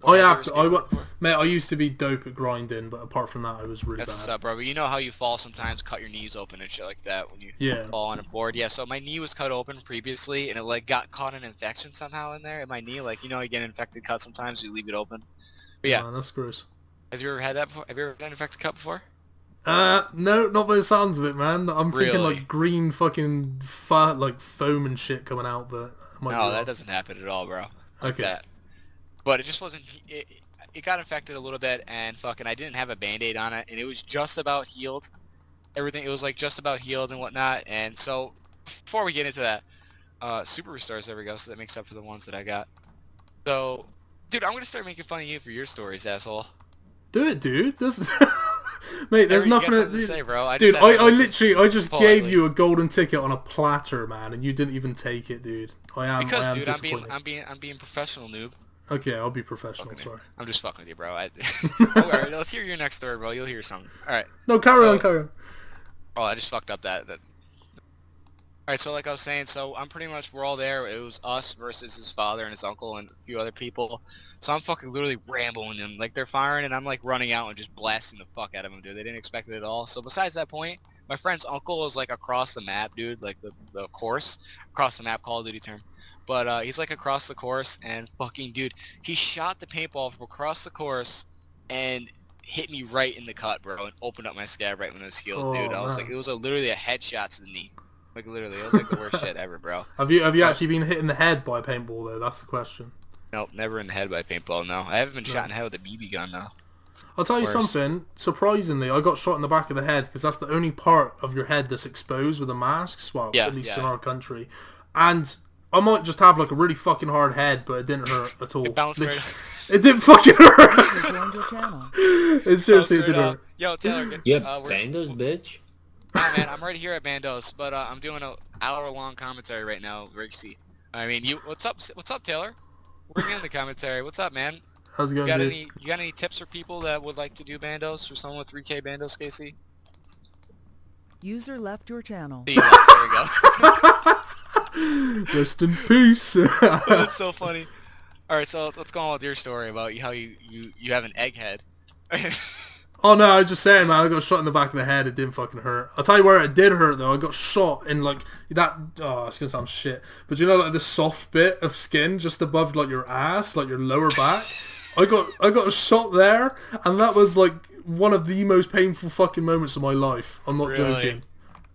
Oh Have you yeah, ever skateboarded before? mate. I used to be dope at grinding, but apart from that, I was really That's what's bad. up, bro. But you know how you fall sometimes, cut your knees open and shit like that when you Yeah. fall on a board. Yeah, so my knee was cut open previously, and it like got caught an infection somehow in there in my knee. Like, you know, you get an infected cut sometimes, you leave it open. But yeah, Man, that's gross. have you ever had that before? Have you ever had an infected cut before? No, not by the sounds of it, man. I'm thinking Really? like green fucking like foam and shit coming out, but I might be No, that wrong. doesn't happen at all, bro. Like Okay. that. But it just wasn't. It got infected a little bit, and fucking, I didn't have a band-aid on it, and it was just about healed. Everything, it was like just about healed and whatnot. And so, before we get into that, super restores, there we go. So that makes up for the ones that I got. So, dude, I'm gonna start making fun of you for your stories, asshole. Do it, dude. Mate, there's nothing to say, bro. Dude, I just gave politely. you a golden ticket on a platter, man, and you didn't even take it, dude. I am dude, disappointed. I'm being professional, noob. Okay, I'll be professional. Sorry. I'm just fucking with you, bro. Alright, let's hear your next story, bro. You'll hear something. All right. No, carry on. Oh, I just fucked up that. Alright, so like I was saying, so we're all there. It was us versus his father and his uncle and a few other people. So I'm fucking literally rambling and like they're firing and I'm like running out and just blasting the fuck out of them, dude. They didn't expect it at all. So besides that point, my friend's uncle is like across the map, dude, like the course. Across the map, Call of Duty term. But he's like across the course and fucking, dude, he shot the paintball from across the course and hit me right in the cut, bro, and opened up my scab right when I was healed, dude. I was like, it was literally a headshot to the knee. Like literally, it was like the worst shit ever, bro. Have you actually been hit in the head by a paintball though? That's the question. Nope, never in the head by a paintball, no. I haven't been shot in the head with a BB gun, though. I'll tell you something, surprisingly, I got shot in the back of the head because that's the only part of your head that's exposed with the masks, well, at least in our country. And I might just have like a really fucking hard head, but it didn't hurt at all. It bounced right It didn't fucking hurt! It seriously didn't hurt. Yo, Taylor. Bandos, bitch. Nah, man, I'm right here at Bandos, but I'm doing an hour-long commentary right now, Rigsy. I mean, what's up, Taylor? Bring in the commentary. What's up, man? How's it going, dude? You got any tips for people that would like to do Bandos, for someone with 3K Bandos, Casey? User left your channel. There we go. Rest in peace. That's so funny. Alright, so let's go on with your story about how you have an egghead. Oh no, I was just saying, man, I got shot in the back of the head, it didn't fucking hurt. I'll tell you where it did hurt though, I got shot in like, that, oh, it's gonna sound shit, but you know like the soft bit of skin just above like your ass, like your lower back? I got shot there, and that was like one of the most painful fucking moments of my life. I'm not joking.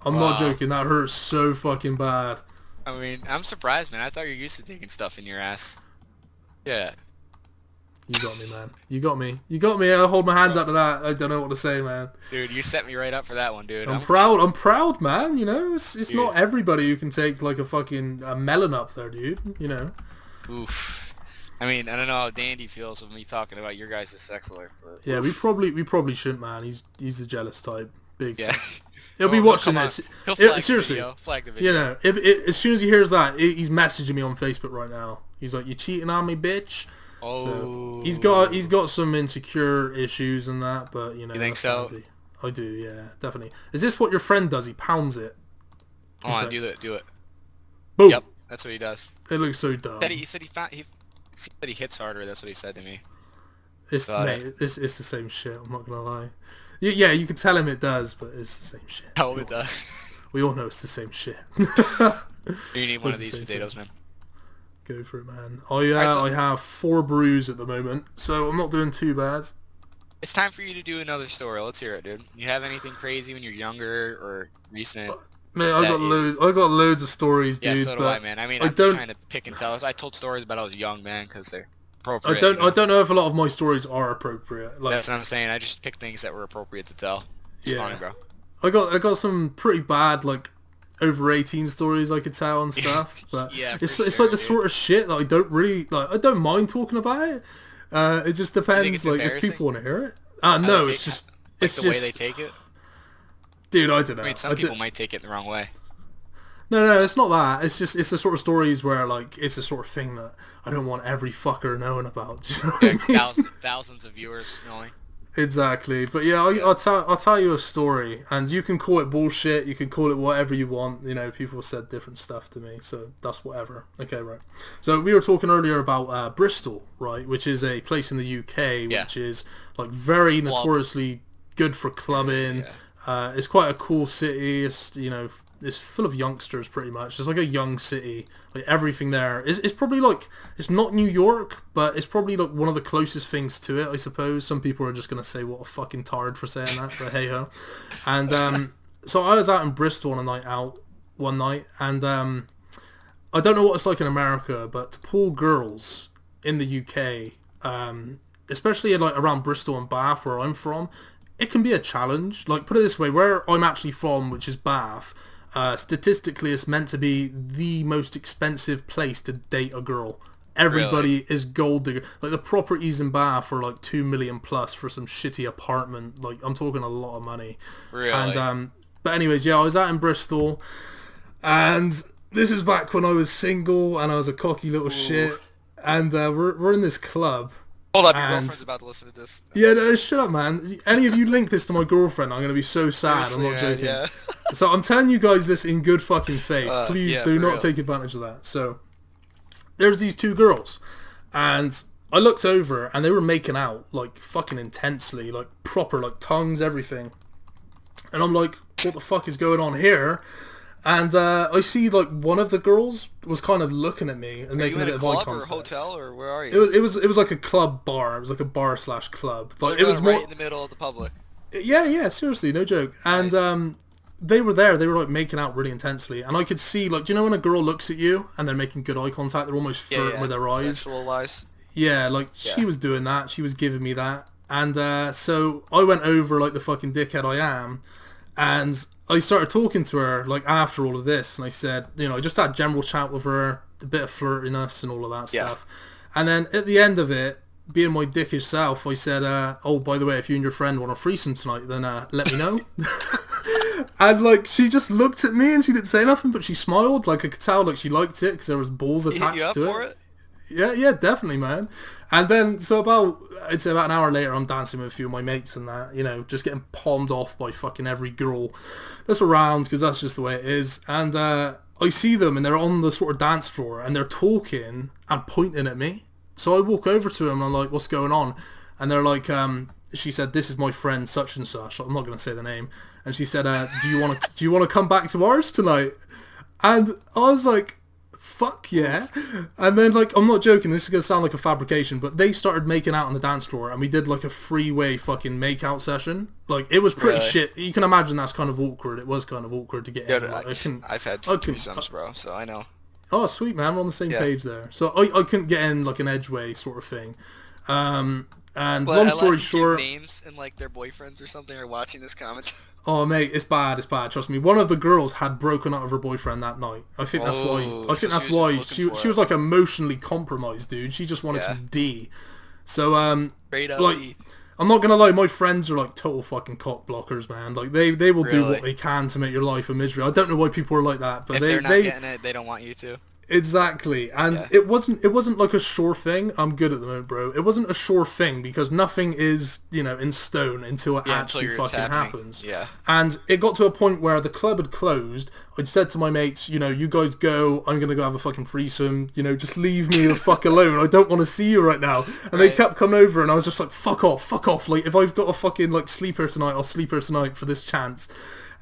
I'm not joking, that hurts so fucking bad. I mean, I'm surprised, man. I thought you were used to taking stuff in your ass. Yeah. You got me, man. You got me. You got me. I hold my hands out to that. I don't know what to say, man. Dude, you set me right up for that one, dude. I'm proud. I'm proud, man. You know, it's not everybody who can take like a fucking melon up there, dude. You know. Oof. I mean, I don't know how Dandy feels with me talking about your guys' sex life, but... Yeah, we probably shouldn't, man. He's the jealous type. Big time. Yeah. He'll be watching this. He'll flag seriously. the video. Flag the video. You know, as soon as he hears that, he's messaging me on Facebook right now. He's like, "You cheating on me, bitch." Oh. So he's got some insecure issues and that, but you know. You think so? I do, yeah, definitely. Is this what your friend does? He pounds it. Come on, do it. Boom. Yep, that's what he does. It looks so dumb. He said he hits harder. That's what he said to me. It's the same shit. I'm not gonna lie. Yeah, you can tell him it does, but it's the same shit. Oh, it does. We all know it's the same shit. You need one of these potatoes, man. Go for it, man. I have 4 brews at the moment, so I'm not doing too bad. It's time for you to do another story. Let's hear it, dude. You have anything crazy when you're younger or recent? Man, I got loads of stories, dude. Yeah, so do I, man. I mean, I'm just trying to pick and tell. I told stories about I was young, man, because they're appropriate. I don't know if a lot of my stories are appropriate. Like, that's what I'm saying. I just picked things that were appropriate to tell. It's funny, bro. I got some pretty bad like over 18 stories I could tell and stuff, but yeah, it's like the sort of shit that I don't really like. I don't mind talking about it. It just depends like if people want to hear it. No, it's just the way they take it. Dude, I don't know. I mean, some people might take it the wrong way. No, it's not that. It's just it's the sort of stories where like it's the sort of thing that I don't want every fucker knowing about. Do you know what I mean? Thousands of viewers knowing. Exactly, but yeah, I'll tell you a story, and you can call it bullshit, you can call it whatever you want. You know, people said different stuff to me, so that's whatever. Okay, right. So we were talking earlier about Bristol, right, which is a place in the UK, which is like very notoriously good for clubbing. Yeah. It's quite a cool city. It's it's full of youngsters pretty much. It's like a young city. Like everything there is probably like, it's not New York, but it's probably like one of the closest things to it, I suppose. Some people are just going to say what a fucking tard for saying that, but hey ho. And so I was out in Bristol on a night out one night, and I don't know what it's like in America, but to pull girls in the UK, especially in, like around Bristol and Bath where I'm from, it can be a challenge. Like, put it this way, where I'm actually from, which is Bath, statistically it's meant to be the most expensive place to date a girl everybody is gold digger. Like the properties in Bath are like 2 million plus for some shitty apartment. Like I'm talking a lot of money. Really? And but anyways, yeah, I was out in Bristol, and this is back when I was single and I was a cocky little shit. And we're in this club. Hold up, your girlfriend's about to listen to this. Yeah, no, shut up, man. Any of you link this to my girlfriend, I'm going to be so sad. Seriously, I'm not joking. Yeah. So I'm telling you guys this in good fucking faith. Please do not take advantage of that. So there's these two girls, and I looked over and they were making out like fucking intensely, like proper, like tongues, everything. And I'm like, what the fuck is going on here? And I see like one of the girls was kind of looking at me and making a bit of eye contact. Are you in a club or a hotel, or where are you? It was like a club bar. It was like a bar / club. Like it was right more in the middle of the public. Yeah, seriously, no joke. And Nice. they were there. They were like making out really intensely, and I could see like, do you know when a girl looks at you and they're making good eye contact? They're almost flirting with their eyes. Sensual eyes. Yeah, like she was doing that. She was giving me that, and so I went over like the fucking dickhead I am, and I started talking to her like after all of this, and I said, you know, I just had general chat with her, a bit of flirtiness and all of that stuff, and then at the end of it, being my dickish self, I said, oh, by the way, if you and your friend want a threesome tonight, then let me know. And like she just looked at me and she didn't say nothing, but she smiled. Like I could tell like she liked it because there was balls attached You up to for it? Yeah, definitely, man. And then, so I'd say about an hour later, I'm dancing with a few of my mates and that, you know, just getting palmed off by fucking every girl that's around, because that's just the way it is. And I see them, and they're on the sort of dance floor, and they're talking and pointing at me. So I walk over to them, and I'm like, what's going on? And they're like, she said, this is my friend such and such. I'm not going to say the name. And she said, do you want to come back to ours tonight? And I was like, fuck yeah. And then like, I'm not joking, this is going to sound like a fabrication, but they started making out on the dance floor, and we did like a freeway fucking make-out session. Like it was pretty shit. You can imagine that's kind of awkward. It was kind of awkward to get in. Like, I've had threesomes, bro, so I know. Oh sweet, man, we're on the same page there. So I couldn't get in like an edgeway sort of thing. And long story short, names and like their boyfriends or something are watching this comment. Oh mate, it's bad. Trust me. One of the girls had broken up with her boyfriend that night. I think that's why. She was like emotionally compromised, dude. She just wanted some D. So like, I'm not gonna lie, my friends are like total fucking cock blockers, man. Like they will do what they can to make your life a misery. I don't know why people are like that, but if they're not getting it, they don't want you to. Exactly, and it wasn't like a sure thing. I'm good at the moment, bro. It wasn't a sure thing because nothing is, you know, in stone until it actually fucking happens. Yeah. And it got to a point where the club had closed. I'd said to my mates, you know, you guys go. I'm gonna go have a fucking threesome. You know, just leave me the fuck alone. I don't want to see you right now. And they kept coming over, and I was just like, fuck off. Like if I've got to fucking like sleep here tonight, I'll sleep here tonight for this chance.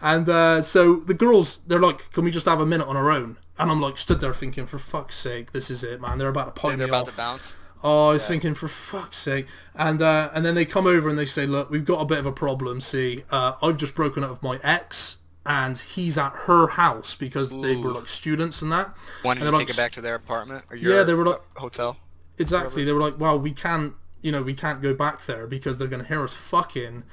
And so the girls, they're like, can we just have a minute on our own? And I'm like stood there thinking, for fuck's sake, this is it, man. They're about to point me off. They're about to bounce. Oh, I was thinking, for fuck's sake. And then they come over and they say, look, we've got a bit of a problem. See, I've just broken up with my ex, and he's at her house because they were like students and that. Wanted to take it back to their apartment or your they were like hotel. Exactly. They were like, well, we can't go back there because they're gonna hear us fucking.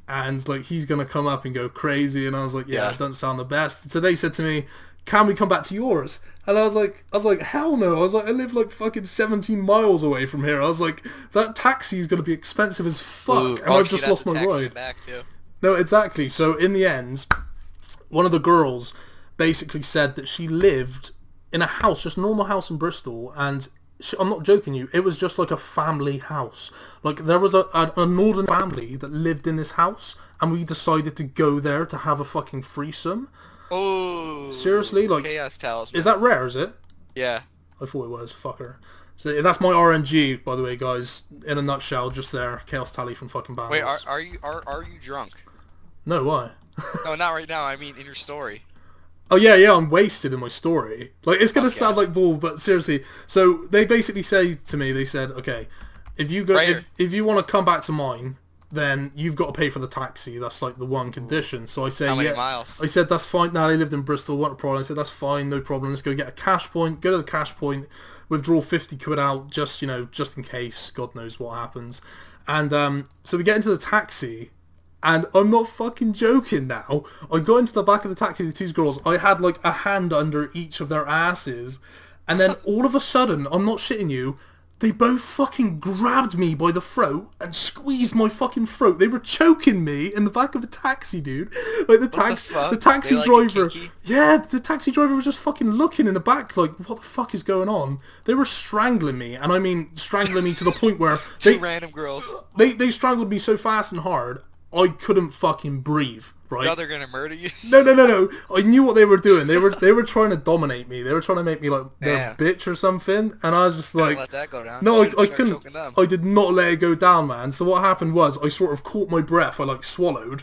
And like he's gonna come up and go crazy, and I was like, yeah, it doesn't sound the best. So they said to me, can we come back to yours? And I was like, hell no. I was like, I live like fucking 17 miles away from here. I was like, that taxi is gonna be expensive as fuck, and I've just lost my ride. Back too. No, exactly. So in the end, one of the girls basically said that she lived in a house, just a normal house in Bristol, and I'm not joking you, it was just like a family house. Like there was a northern family that lived in this house, and we decided to go there to have a fucking threesome. Oh, seriously? Like chaos talisman. Is that rare, is it? Yeah. I thought it was, fucker. So that's my RNG, by the way, guys. In a nutshell, just there. Chaos Tally from fucking Bandos. Wait, are you drunk? No, why? No, not right now. I mean in your story. Oh yeah, I'm wasted in my story. Like, it's gonna sound like bull, but seriously. So they basically say to me, they said, okay, if you go, if you want to come back to mine, then you've got to pay for the taxi. That's like the one condition. So I say, how many miles? I said that's fine. Now they lived in Bristol, what a problem. I said that's fine, no problem. Let's go get a cash point. Go to the cash point, withdraw 50 quid out, just just in case. God knows what happens. And so we get into the taxi. And I'm not fucking joking now. I got into the back of the taxi with the two girls. I had like a hand under each of their asses. And then all of a sudden, I'm not shitting you, they both fucking grabbed me by the throat and squeezed my fucking throat. They were choking me in the back of a taxi, dude. Like the taxi They like driver. it kinky? Yeah, the taxi driver was just fucking looking in the back like, what the fuck is going on? They were strangling me, and I mean strangling me to the point where Two random girls. they strangled me so fast and hard, I couldn't fucking breathe. Right? Now they're gonna murder you. No. I knew what they were doing. They were trying to dominate me. They were trying to make me like their bitch or something. And I was just like, let that go down. no, I Start couldn't. choking them. I did not let it go down, man. So what happened was I sort of caught my breath. I like swallowed.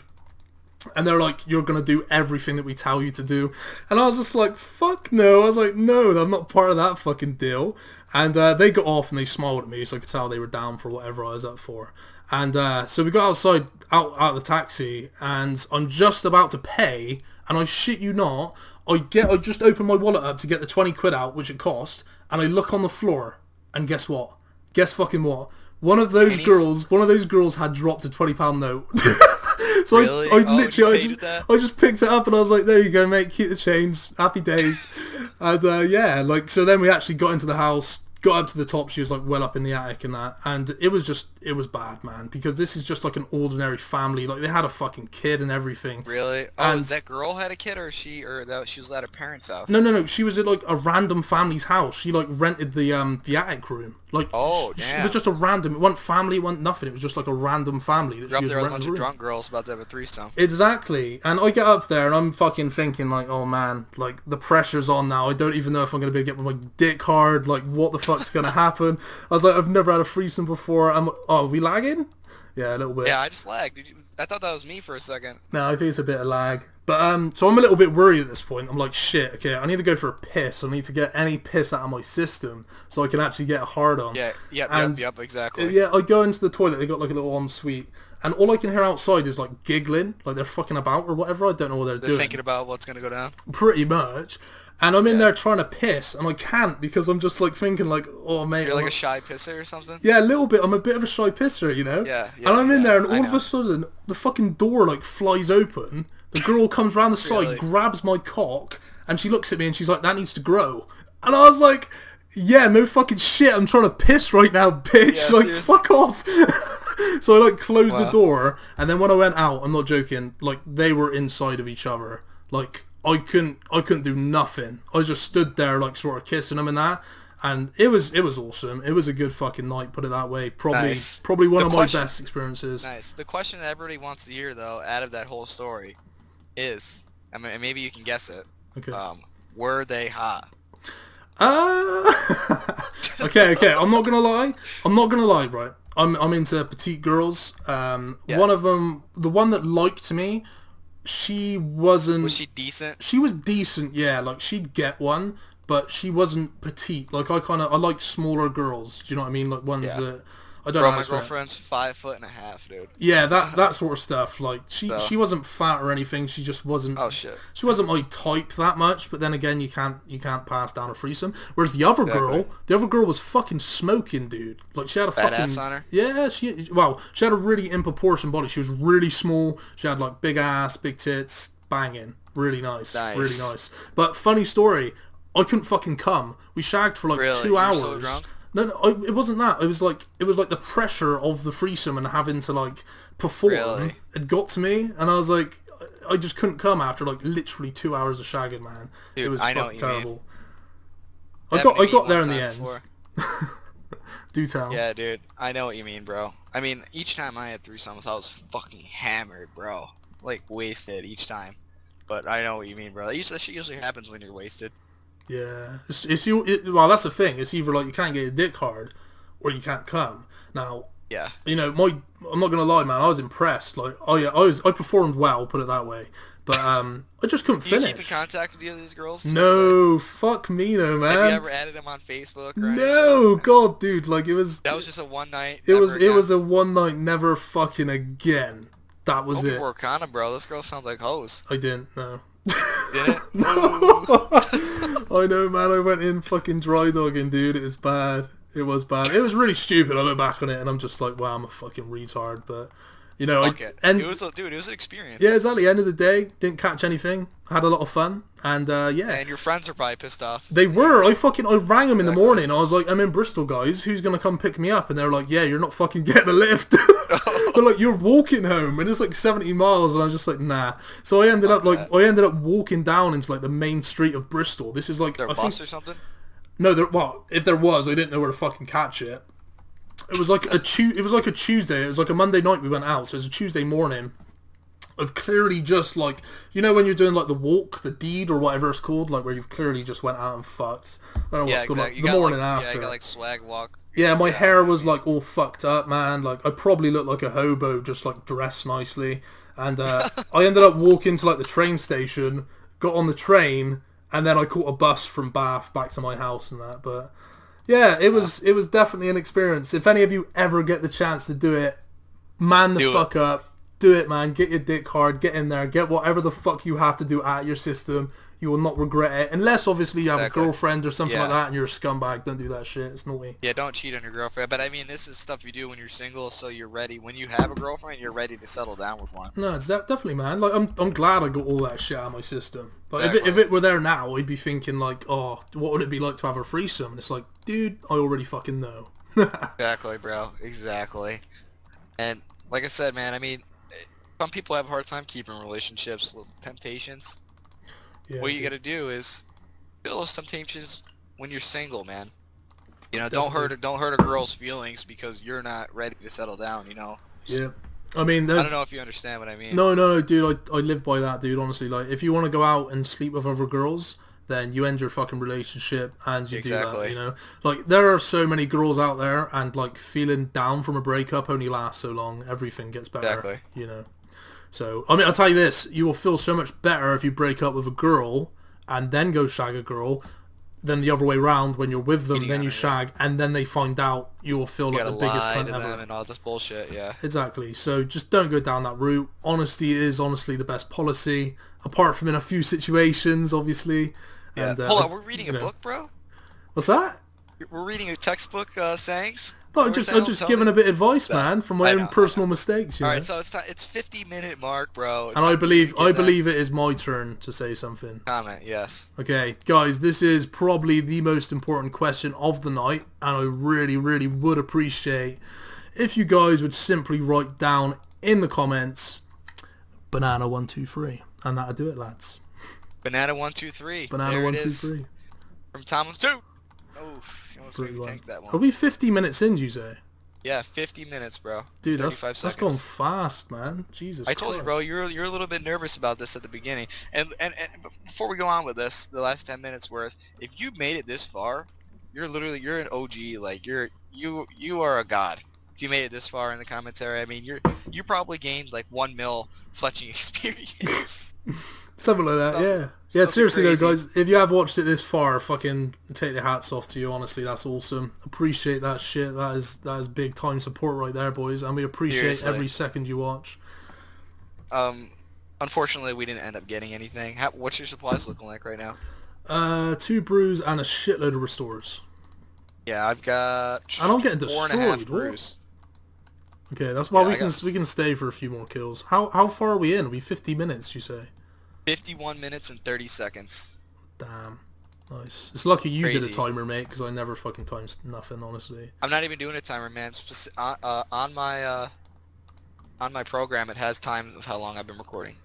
And they're like, you're going to do everything that we tell you to do. And I was just like, fuck no. I was like, no, I'm not part of that fucking deal. And they got off and they smiled at me, so I could tell they were down for whatever I was up for. And so we got outside, out of the taxi, and I'm just about to pay, and I shit you not, I just open my wallet up to get the 20 quid out, which it cost, and I look on the floor, and guess what? Guess fucking what? One of those girls had dropped a £20 note. So really? I just picked it up and I was like, there you go, mate, keep the change, happy days. And yeah, like, so then we actually got into the house, got up to the top. She was like well up in the attic and that, and it was bad, man, because this is just like an ordinary family. Like, they had a fucking kid and everything. Really? Oh, and that girl had a kid, or she was at her parents' house? No, she was at like a random family's house. She like rented the attic room. Like, oh, damn. It was just a random, it wasn't family, it wasn't nothing, it was just like a random family that You're she up was there with a renting bunch a room. of drunk girls about to have a threesome. Exactly. And I get up there and I'm fucking thinking like, oh man, like the pressure's on now. I don't even know if I'm going to be able to get my dick hard. Like, what the fuck's going to happen? I was like, I've never had a threesome before. Are we lagging? Yeah, a little bit. Yeah, I just lagged. I thought that was me for a second. No, I think it's a bit of lag. But so I'm a little bit worried at this point. I'm like, shit, okay, I need to go for a piss. I need to get any piss out of my system so I can actually get a hard on. Yeah, yep, exactly. Yeah, I go into the toilet, they got like a little ensuite, and all I can hear outside is like giggling, like they're fucking about or whatever. I don't know what they're doing. They're thinking about what's gonna go down. Pretty much. And I'm in there trying to piss, and I can't because I'm just like thinking like, oh mate. You're like a shy pisser or something? Yeah, a little bit. I'm a bit of a shy pisser, you know? Yeah. And I'm in there, and all of a sudden, the fucking door like flies open. The girl comes around the side, grabs my cock, and she looks at me and she's like, that needs to grow. And I was like, yeah, no fucking shit, I'm trying to piss right now, bitch. Yeah, like, seriously. fuck off. So I like closed the door, and then when I went out, I'm not joking, like they were inside of each other. Like, I couldn't do nothing. I just stood there like sort of kissing them and that. And it was awesome. It was a good fucking night, put it that way. Probably one of my best experiences. Nice. The question that everybody wants to hear though, out of that whole story, is, I mean, maybe you can guess it. Okay. Were they hot? Okay. I'm not gonna lie, right? I'm into petite girls. One of them, the one that liked me, she wasn't. Was she decent? She was decent, yeah. Like, she'd get one, but she wasn't petite. Like, I like smaller girls. Do you know what I mean? Like ones that I don't know. My girlfriend's 5'1.5", dude. Yeah, that sort of stuff. Like, she wasn't fat or anything. She just wasn't. Oh shit. She wasn't my type that much. But then again, you can't pass down a threesome. Whereas the other girl was fucking smoking, dude. Like, she had a fucking badass on her. Yeah, she had a really in proportion body. She was really small. She had like big ass, big tits, banging, really nice. Really nice. But funny story, I couldn't fucking come. We shagged for like 2 hours. You were so drunk? No, it wasn't that. It was like the pressure of the threesome and having to like perform. Really? It got to me, and I was like, I just couldn't come after like literally 2 hours of shagging, man. Dude, it was fucking terrible. I got there in the end. Do tell. Yeah, dude, I know what you mean, bro. I mean, each time I had threesomes, I was fucking hammered, bro. Like, wasted each time. But I know what you mean, bro. That shit usually happens when you're wasted. Yeah, well, that's the thing. It's either like you can't get your dick hard, or you can't come. Now, yeah, you know, I'm not gonna lie, man. I was impressed. Like, I performed well, put it that way. But I just couldn't finish. You keep in contact with either of these girls? No, fuck me, no, man. Have you ever added them on Facebook or anything? No, God, dude, like, it was. That was just a one night. It was a one night, never fucking again. That was it. You work on them, bro. This girl sounds like hoes. I didn't. No. Did it? No. I know, man. I went in fucking dry dogging, dude. It was bad. It was bad. It was really stupid. I look back on it and I'm just like, wow, I'm a fucking retard. But You know, Fuck it. and It was dude, it was an experience. yeah, exactly. End of the day, didn't catch anything. Had a lot of fun, and yeah. And your friends are probably pissed off. They were. I rang them in the Exactly. morning. I was like, I'm in Bristol, guys. Who's gonna come pick me up? And they're like, yeah, you're not fucking getting a lift. They're like, you're walking home, and it's like 70 miles, and I was just like, nah. So I ended up walking down into like the main street of Bristol. This is like Is there a bus or something? No, well, if there was, I didn't know where to fucking catch it. It was like a Tuesday. It was like a Monday night we went out, so it was a Tuesday morning. I've clearly just like, you know when you're doing like the walk, the deed or whatever it's called, like where you've clearly just went out and fucked. I don't know what's called, like, the morning after. Yeah, you got like swag walk. Yeah, my hair was like all fucked up, man. Like I probably looked like a hobo, just like dressed nicely. And I ended up walking to like the train station, got on the train, and then I caught a bus from Bath back to my house and that. But yeah, it was definitely an experience. If any of you ever get the chance to do it, man the fuck up. Do it, man. Get your dick hard. Get in there. Get whatever the fuck you have to do out of your system. You will not regret it. Unless, obviously, you have a girlfriend or something like that and you're a scumbag. Don't do that shit. It's naughty. Yeah, don't cheat on your girlfriend. But, I mean, this is stuff you do when you're single, so you're ready. When you have a girlfriend, you're ready to settle down with one. No, it's definitely, man. Like, I'm glad I got all that shit out of my system. Like, if it were there now, I'd be thinking, like, oh, what would it be like to have a threesome? And it's like, dude, I already fucking know. Exactly, bro. Exactly. And, like I said, man, I mean, some people have a hard time keeping relationships with temptations. Yeah, what you gotta do is feel those temptations when you're single, man. You know, don't hurt a girl's feelings because you're not ready to settle down. You know. Yeah. I mean, I don't know if you understand what I mean. No, dude. I live by that, dude. Honestly, like, if you want to go out and sleep with other girls, then you end your fucking relationship and you do that. You know, like there are so many girls out there, and like feeling down from a breakup only lasts so long. Everything gets better. Exactly. You know. So, I mean, I'll tell you this, you will feel so much better if you break up with a girl and then go shag a girl than the other way round when you're with them, then you shag, and then they find out. You will feel like the biggest cunt ever. And all this bullshit, yeah. Exactly. So just don't go down that route. Honesty is honestly the best policy, apart from in a few situations, obviously. Yeah. And, hold on, we're reading a book, bro? What's that? We're reading a textbook sayings? No, I'm just giving a bit of advice, man, from my own personal mistakes. Alright, so it's 50-minute mark, bro. And I believe it is my turn to say something. Comment, yes. Okay, guys, this is probably the most important question of the night, and I really, really would appreciate if you guys would simply write down in the comments, banana 1 2 3, and that'll do it, lads. Banana 1 2 3. Banana 1 2 3. From Thomas 2. Oh. That one. Are we 50 minutes in, you say? Yeah, 50 minutes, bro. Dude, that's gone fast, man. Jesus I told you, bro, you're a little bit nervous about this at the beginning. And before we go on with this, the last 10 minutes worth, if you made it this far, you're an OG. Like you are a god. If you made it this far in the commentary, I mean, you probably gained like 1 mil fletching experience. Something like that, yeah. Yeah, seriously though, guys, if you have watched it this far, fucking take the hats off to you, honestly, that's awesome. Appreciate that shit, that is big time support right there, boys, and we appreciate every second you watch. Unfortunately, we didn't end up getting anything. What's your supplies looking like right now? 2 brews and a shitload of restores. Yeah, I've got and I'm getting destroyed. 4.5 brews. Okay, that's why we can stay for a few more kills. How far are we in? Are we 50 minutes, you say? 51 minutes and 30 seconds. Damn. Nice. It's lucky you did a timer, mate, because I never fucking timed nothing, honestly. I'm not even doing a timer, man. On my program, it has time of how long I've been recording.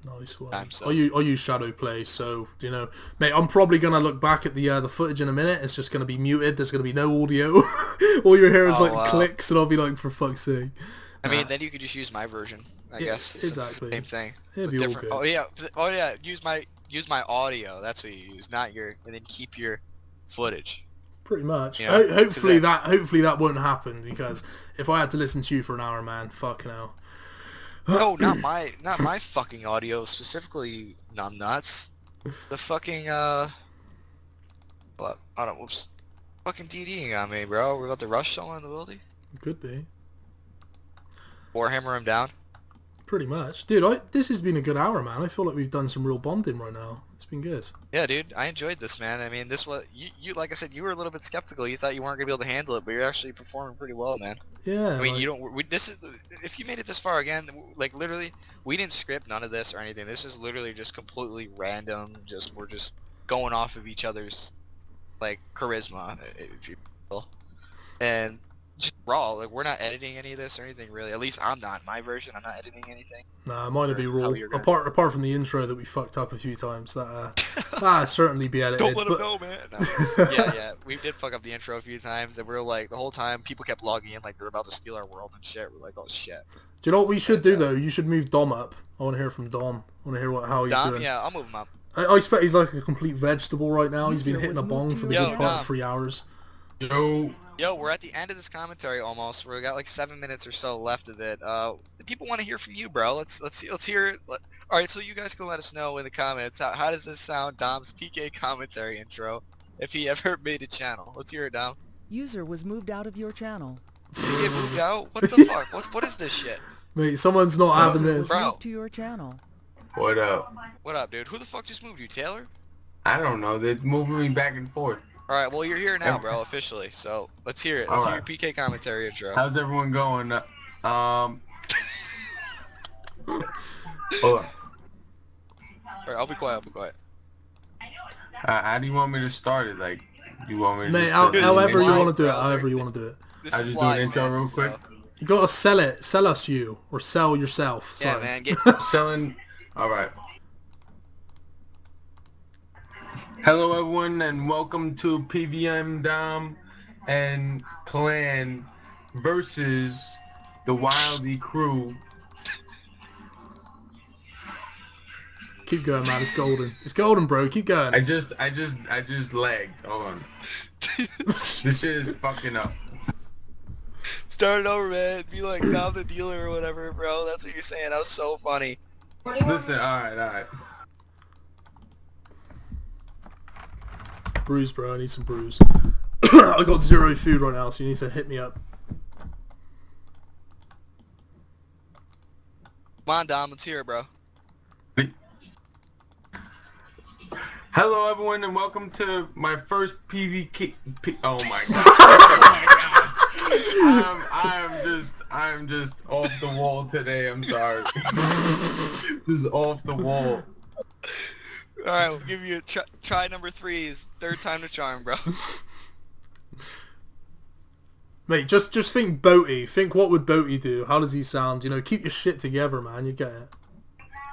Nice one. I use shadow play, so, you know, mate, I'm probably going to look back at the footage in a minute. It's just going to be muted. There's going to be no audio. All you hear is, clicks, and I'll be like, for fuck's sake. I mean, then you could just use my version, I guess. Exactly. Same thing. It'd be all good. Oh yeah. Use my audio. That's what you use, not your. And then keep your footage. Pretty much. You know, hopefully that won't happen, because if I had to listen to you for an hour, man, fucking hell. No, not my fucking audio specifically. Numbnuts. The fucking what? I don't. Whoops. Fucking DDing on me, bro. We got the rush song in the building. Could be. Warhammer him down. Pretty much. Dude, this has been a good hour, man. I feel like we've done some real bonding right now. It's been good. Yeah, dude, I enjoyed this, man. I mean, this was you like I said, you were a little bit skeptical. You thought you weren't gonna be able to handle it, but you're actually performing pretty well, man. Yeah. I mean, you don't. This is if you made it this far again, like literally, we didn't script none of this or anything. This is literally just completely random. We're just going off of each other's like charisma, if you will, and just raw. Like we're not editing any of this or anything really. At least I'm not. My version, I'm not editing anything. Nah, mine would be raw. How you're gonna- Apart from the intro that we fucked up a few times, that certainly be edited. Don't let but... them know, man. No. Yeah, we did fuck up the intro a few times, and we were like, the whole time, people kept logging in like they're about to steal our world and shit. We're like, oh shit. Do you know what we should do though? You should move Dom up. I want to hear from Dom. I want to hear how he's Dom, doing. yeah, I'll move him up. I expect he's like a complete vegetable right now. He's been User hitting a was bong moved for to the your good part channel. of 3 hours. Yo, we're at the end of this commentary almost. We got like 7 minutes or so left of it. People want to hear from you, bro. Let's hear it. All right, so you guys can let us know in the comments how does this sound, Dom's PK commentary intro, if he ever made a channel. Let's hear it, Dom. User was moved out of your channel. Did he get moved out? What the fuck? What is this shit? Mate, someone's not having User this. was Bro. moved to your channel. What up? What up, dude? Who the fuck just moved you, Taylor? I don't know. They're moving me back and forth. All right, well you're here now, bro, officially. So let's hear it. Let's hear your PK commentary intro. How's everyone going? Hold on. All right, I'll be quiet. How do you want me to start it? Like, do you want me to Mate, just however you live, want to do it. bro. However you want to do it. This I'll is just do an live, intro man, real quick. so- You gotta sell it. Sell us you. Or sell yourself. Yeah, Sorry. man. Get Selling. All right. Hello, everyone, and welcome to PVM Dom and Clan versus the Wildy Crew. Keep going, man. It's golden. It's golden, bro. Keep going. I just lagged. Hold on. This shit is fucking up. start it over, man. Be like Dom the dealer or whatever, bro. That's what you're saying. That was so funny. Listen, all right. Bruise, bro. I need some bruise. I got 0 food right now, so you need to hit me up. Come on, Dom. Let's hear it, bro. Hello, everyone, and welcome to my first PVK. Oh my god! I'm just off the wall today. I'm sorry. Just off the wall. All right, we'll give you a try number 3 is third time the charm, bro. Mate, just think Boaty. Think what would Boaty do? How does he sound? You know, keep your shit together, man. You get it.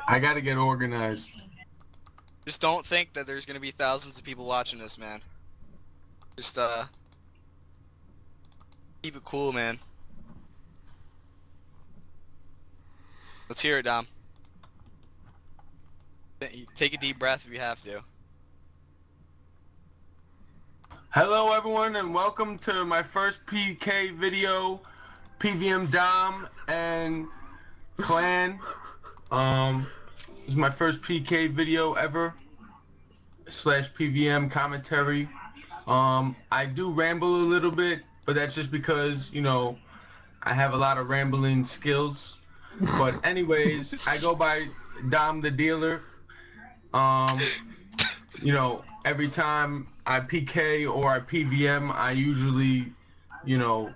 I gotta get organized. Just don't think that there's gonna be thousands of people watching this, man. Just keep it cool, man. Let's hear it, Dom. Take a deep breath if you have to. Hello, everyone, and welcome to my first PK video, PVM Dom and Clan. This is my first PK video ever, / PVM commentary. I do ramble a little bit, but that's just because, you know, I have a lot of rambling skills. But anyways, I go by Dom the dealer. You know, every time I PK or I PVM, I usually, you know,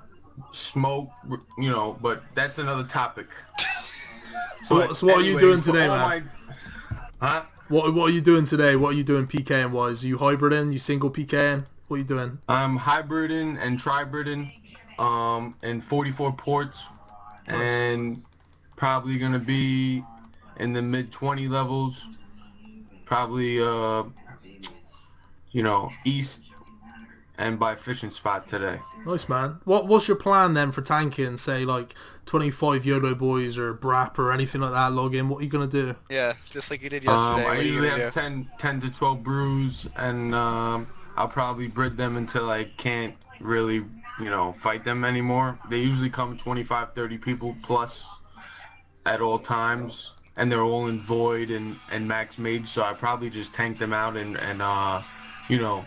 smoke, you know, but that's another topic. So what are you doing today, man? Huh? What are you doing today? What are you doing PKing wise? Are you hybriding? You single PKing? What are you doing? I'm hybriding and tribriding, in 44 ports, and probably gonna be in the mid 20 levels. Probably, you know, east and by fishing spot today. Nice, man. What's your plan then for tanking? Say like 25 YOLO boys or BRAP or anything like that log in. What are you gonna do? Yeah, just like you did yesterday. I What are you usually gonna have do? 10 to 12 brews, and I'll probably brid them until I can't really, you know, fight them anymore. They usually come 25, 30 people plus at all times, and they're all in void and max mage, so I probably just tank them out and you know,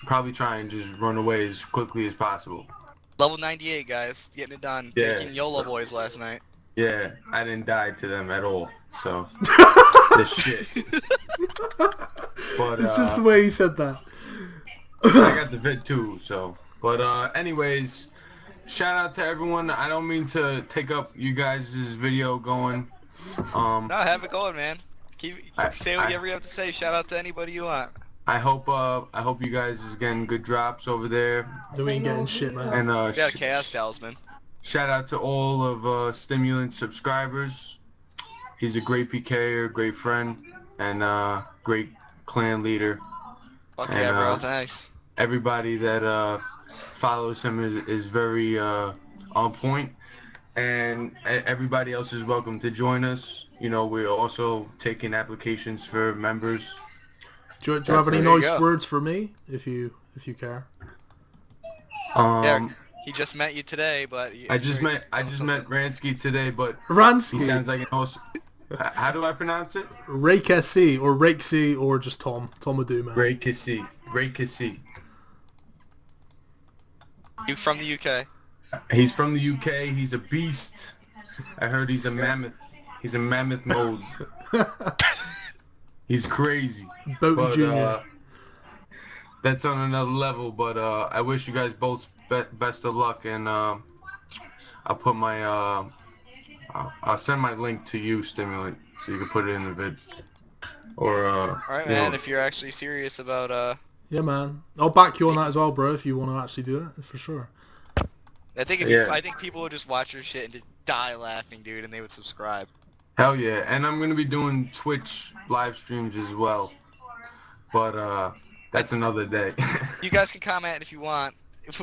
probably try and just run away as quickly as possible. Level 98, guys. Getting it done. Yeah. Taking YOLO boys last night. Yeah, I didn't die to them at all. So this shit. But It's just the way he said that. I got the vid too. So, but anyways, shout out to everyone. I don't mean to take up you guys' video going. No, have it going, man. Say whatever you have to say. Shout out to anybody you want. I hope you guys is getting good drops over there. No, we ain't getting shit, man. And Yeah, Chaos Talisman. shout out to all of Stimulant subscribers. He's a great PKer, great friend, and great clan leader. Fuck And, yeah, bro. Thanks. Everybody that follows him is very on point, and everybody else is welcome to join us. You know, we're also taking applications for members. Do you have any There you nice go. words for me, if you care? Yeah, he just met you today, but I just met Ransky today, but Ransky. he sounds like an awesome. How do I pronounce it? Rakesi or Rakesy or just Tom. Tom would do, man. Ray Kissy. You from the UK. He's from the UK. He's a beast. I heard he's a mammoth. He's a mammoth mode. He's crazy. Boaty But Jr. that's on another level. But I wish you guys both best of luck, and I'll put my I'll send my link to you, Stimulant, so you can put it in the vid. Or Alright, man, if you're actually serious about, Yeah, man. I'll back you on that as well, bro, if you want to actually do it, for sure. I think I think people would just watch your shit and just die laughing, dude, and they would subscribe. Hell yeah, and I'm gonna be doing Twitch live streams as well. But that's another day. You guys can comment if you want.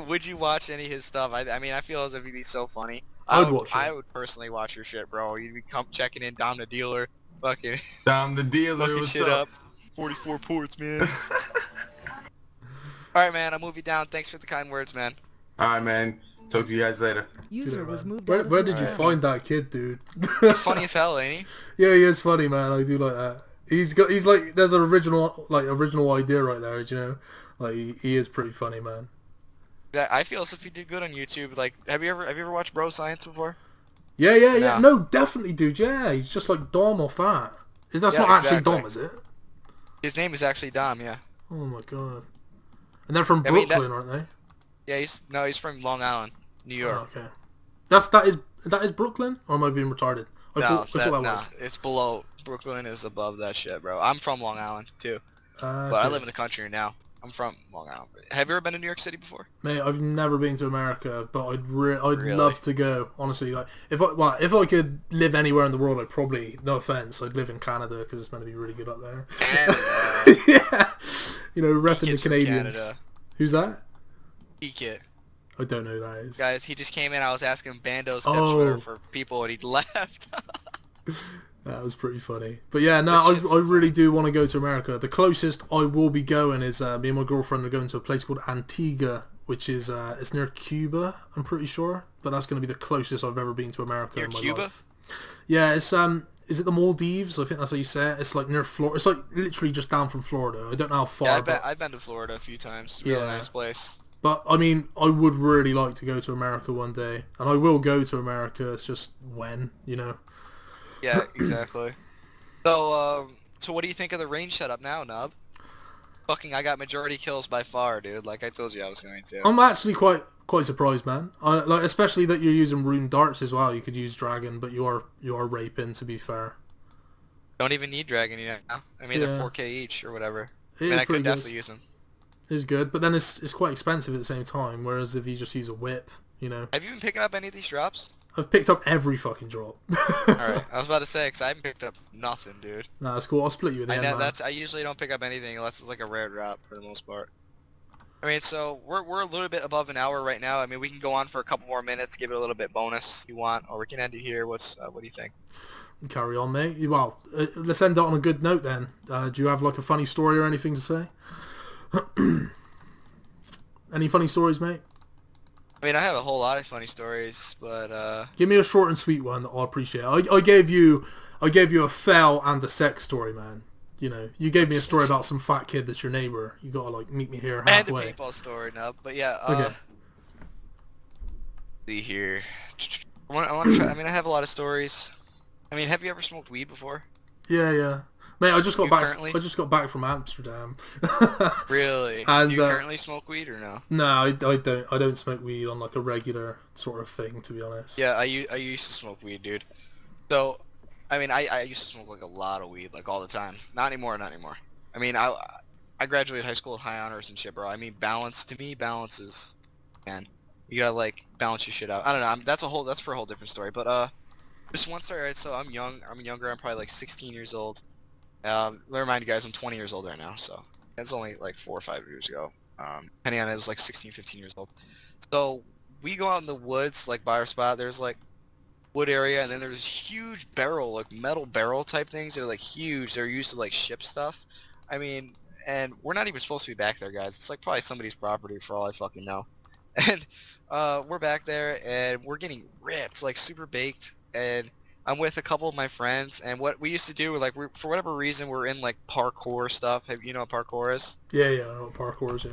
Would you watch any of his stuff? I mean, I feel as if he'd be so funny. I would watch it. I would personally watch your shit, bro. You'd be checking in, Dom the dealer, fucking Dom the dealer, fucking what's shit up? up. 44 ports, man. Alright, man, I'll move you down. Thanks for the kind words, man. Alright, man. Talk to you guys later. User Man. was moved Where out of where your did you channel. find that kid, dude? He's funny as hell, ain't he? Yeah, he is funny, man. I do like that. He's like, there's an original idea right there, you know? Like, he is pretty funny, man. Yeah, I feel as if he did good on YouTube. Like, have you ever watched Bro Science before? Yeah. Yeah. No, definitely, dude. Yeah, he's just like Dom off that. That's Yeah, not actually exactly. Dom, is it? His name is actually Dom, yeah. Oh my god. And they're from I mean, Brooklyn, aren't they? Yeah, he's from Long Island, New York. Oh, okay. That is Brooklyn, or am I being retarded? I thought that was. It's below. Brooklyn is above that shit, bro. I'm from Long Island too, but I Okay. live in the country now. I'm from Long Island. Have you ever been to New York City before? Mate, I've never been to America, but I'd Really? love to go. Honestly, like if I could live anywhere in the world, I'd probably, no offense, I'd live in Canada because it's meant to be really good up there. Canada. Yeah, you know, repping the Kids from Canadians. Canada. Who's that? Kit. I don't know who that is. Guys, he just came in. I was asking him Bandos Oh. Twitter for people, and he left. That was pretty funny. But yeah, no, That shit's I really do want to go to America. The closest I will be going is me and my girlfriend are going to a place called Antigua, which is it's near Cuba, I'm pretty sure. But that's going to be the closest I've ever been to America Near in my Cuba? life. Yeah, it's is it the Maldives? I think that's how you say it. It's like near Florida. It's like literally just down from Florida. I don't know how far. Yeah, but, I've been to Florida a few times. Really Yeah. nice place. but I mean, I would really like to go to America one day, and I will go to America. It's just when, you know. Yeah, exactly. So, so what do you think of the range setup now, Nub? Fucking, I got majority kills by far, dude. Like I told you I was going to. I'm actually quite surprised, man. Like especially that you're using rune darts as well. You could use dragon, but you are raping. To be fair, Don't even need dragon, you know. I mean, Yeah. they're 4K each or whatever. it I mean, is I pretty could good. definitely use them. It's good, but then it's quite expensive at the same time. Whereas if you just use a whip, you know, Have you been picking up any of these drops? I've picked up every fucking drop. Alright, I was about to say, because I haven't picked up nothing, dude. Nah, that's cool. I'll split you with the I end, know, man. I usually don't pick up anything unless it's like a rare drop for the most part. I mean, so we're a little bit above an hour right now. I mean, we can go on for a couple more minutes, give it a little bit bonus if you want, or we can end it here. What do you think? Carry on, mate. Well, let's end it on a good note then. Do you have like a funny story or anything to say? Any funny stories, mate? I mean, I have a whole lot of funny stories, but Give me a short and sweet one that I'll appreciate. I gave you a fell and a sex story, man. You know, you gave me a story about some fat kid that's your neighbor. You gotta like meet me here and a halfway. paintball story, Nub. But yeah, Okay. see here. I want to try. I mean, I have a lot of stories. I mean, have you ever smoked weed before? Yeah. Mate, I just got You back. currently? I just got back from Amsterdam. Really? And Do you currently smoke weed or no? no, I don't. I don't smoke weed on like a regular sort of thing, to be honest. Yeah, I used to smoke weed, dude. So, I mean, I used to smoke like a lot of weed, like all the time. Not anymore, not anymore. I mean, I graduated high school with high honors and shit, bro. I mean, balance, to me, balance is, man, you gotta like balance your shit out. I don't know. That's for a whole different story. But just one story, right? So I'm younger. I'm probably like 16 years old. Let me remind you guys, I'm 20 years old right now. So that's only like 4 or 5 years ago. Depending on it, was like 16, 15 years old. So we go out in the woods, like by our spot. There's like wood area, and then there's huge barrel, like metal barrel type things. They're like huge. They're used to like ship stuff. I mean, and we're not even supposed to be back there, guys. It's like probably somebody's property for all I fucking know. And we're back there, and we're getting ripped, like super baked. And I'm with a couple of my friends, and what we used to do, like, for whatever reason, we're in like parkour stuff. You know what parkour is? Yeah, I know what parkour is. Yeah.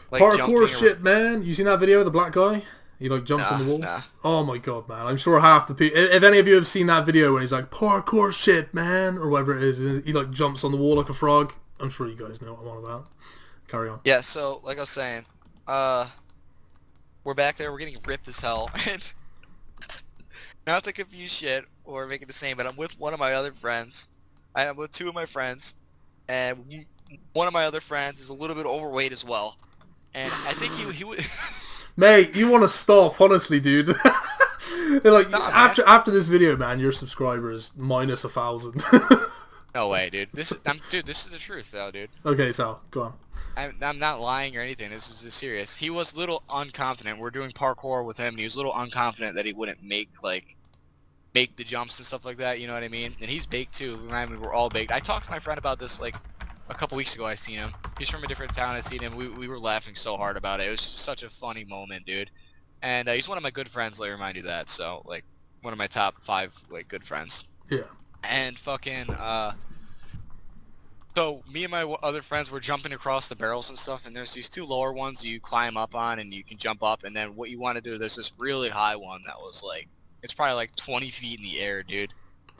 Like Parkour shit, man. You seen that video of the black guy? He like jumps on the wall. Nah. Oh my god, man! I'm sure half the people. If any of you have seen that video when he's like parkour shit, man, or whatever it is, and he like jumps on the wall like a frog. I'm sure you guys know what I'm on about. Carry on. Yeah. So, like I was saying, we're back there. We're getting ripped as hell, and not to confuse shit or make it the same, but I'm with one of my other friends. I am with two of my friends, and one of my other friends is a little bit overweight as well, and I think he would. Mate, you want to stop, honestly, dude. Like Nah, after this video, man, your subscriber is minus 1,000. No way, dude. This is the truth, though, dude. Okay, Sal, go on. I'm not lying or anything. This is serious. He was a little unconfident. We're doing parkour with him, and he was a little unconfident that he wouldn't make the jumps and stuff like that. You know what I mean? And he's baked too. Remind me, we're all baked. I talked to my friend about this like a couple weeks ago. I seen him. He's from a different town. I seen him. We were laughing so hard about it. It was just such a funny moment, dude. And he's one of my good friends. Let me remind you that. So like one of my top 5 like good friends. Yeah. And fucking so me and my other friends were jumping across the barrels and stuff, and there's these 2 lower ones you climb up on and you can jump up, and then what you want to do, there's this really high one that was like, it's probably like 20 feet in the air, dude.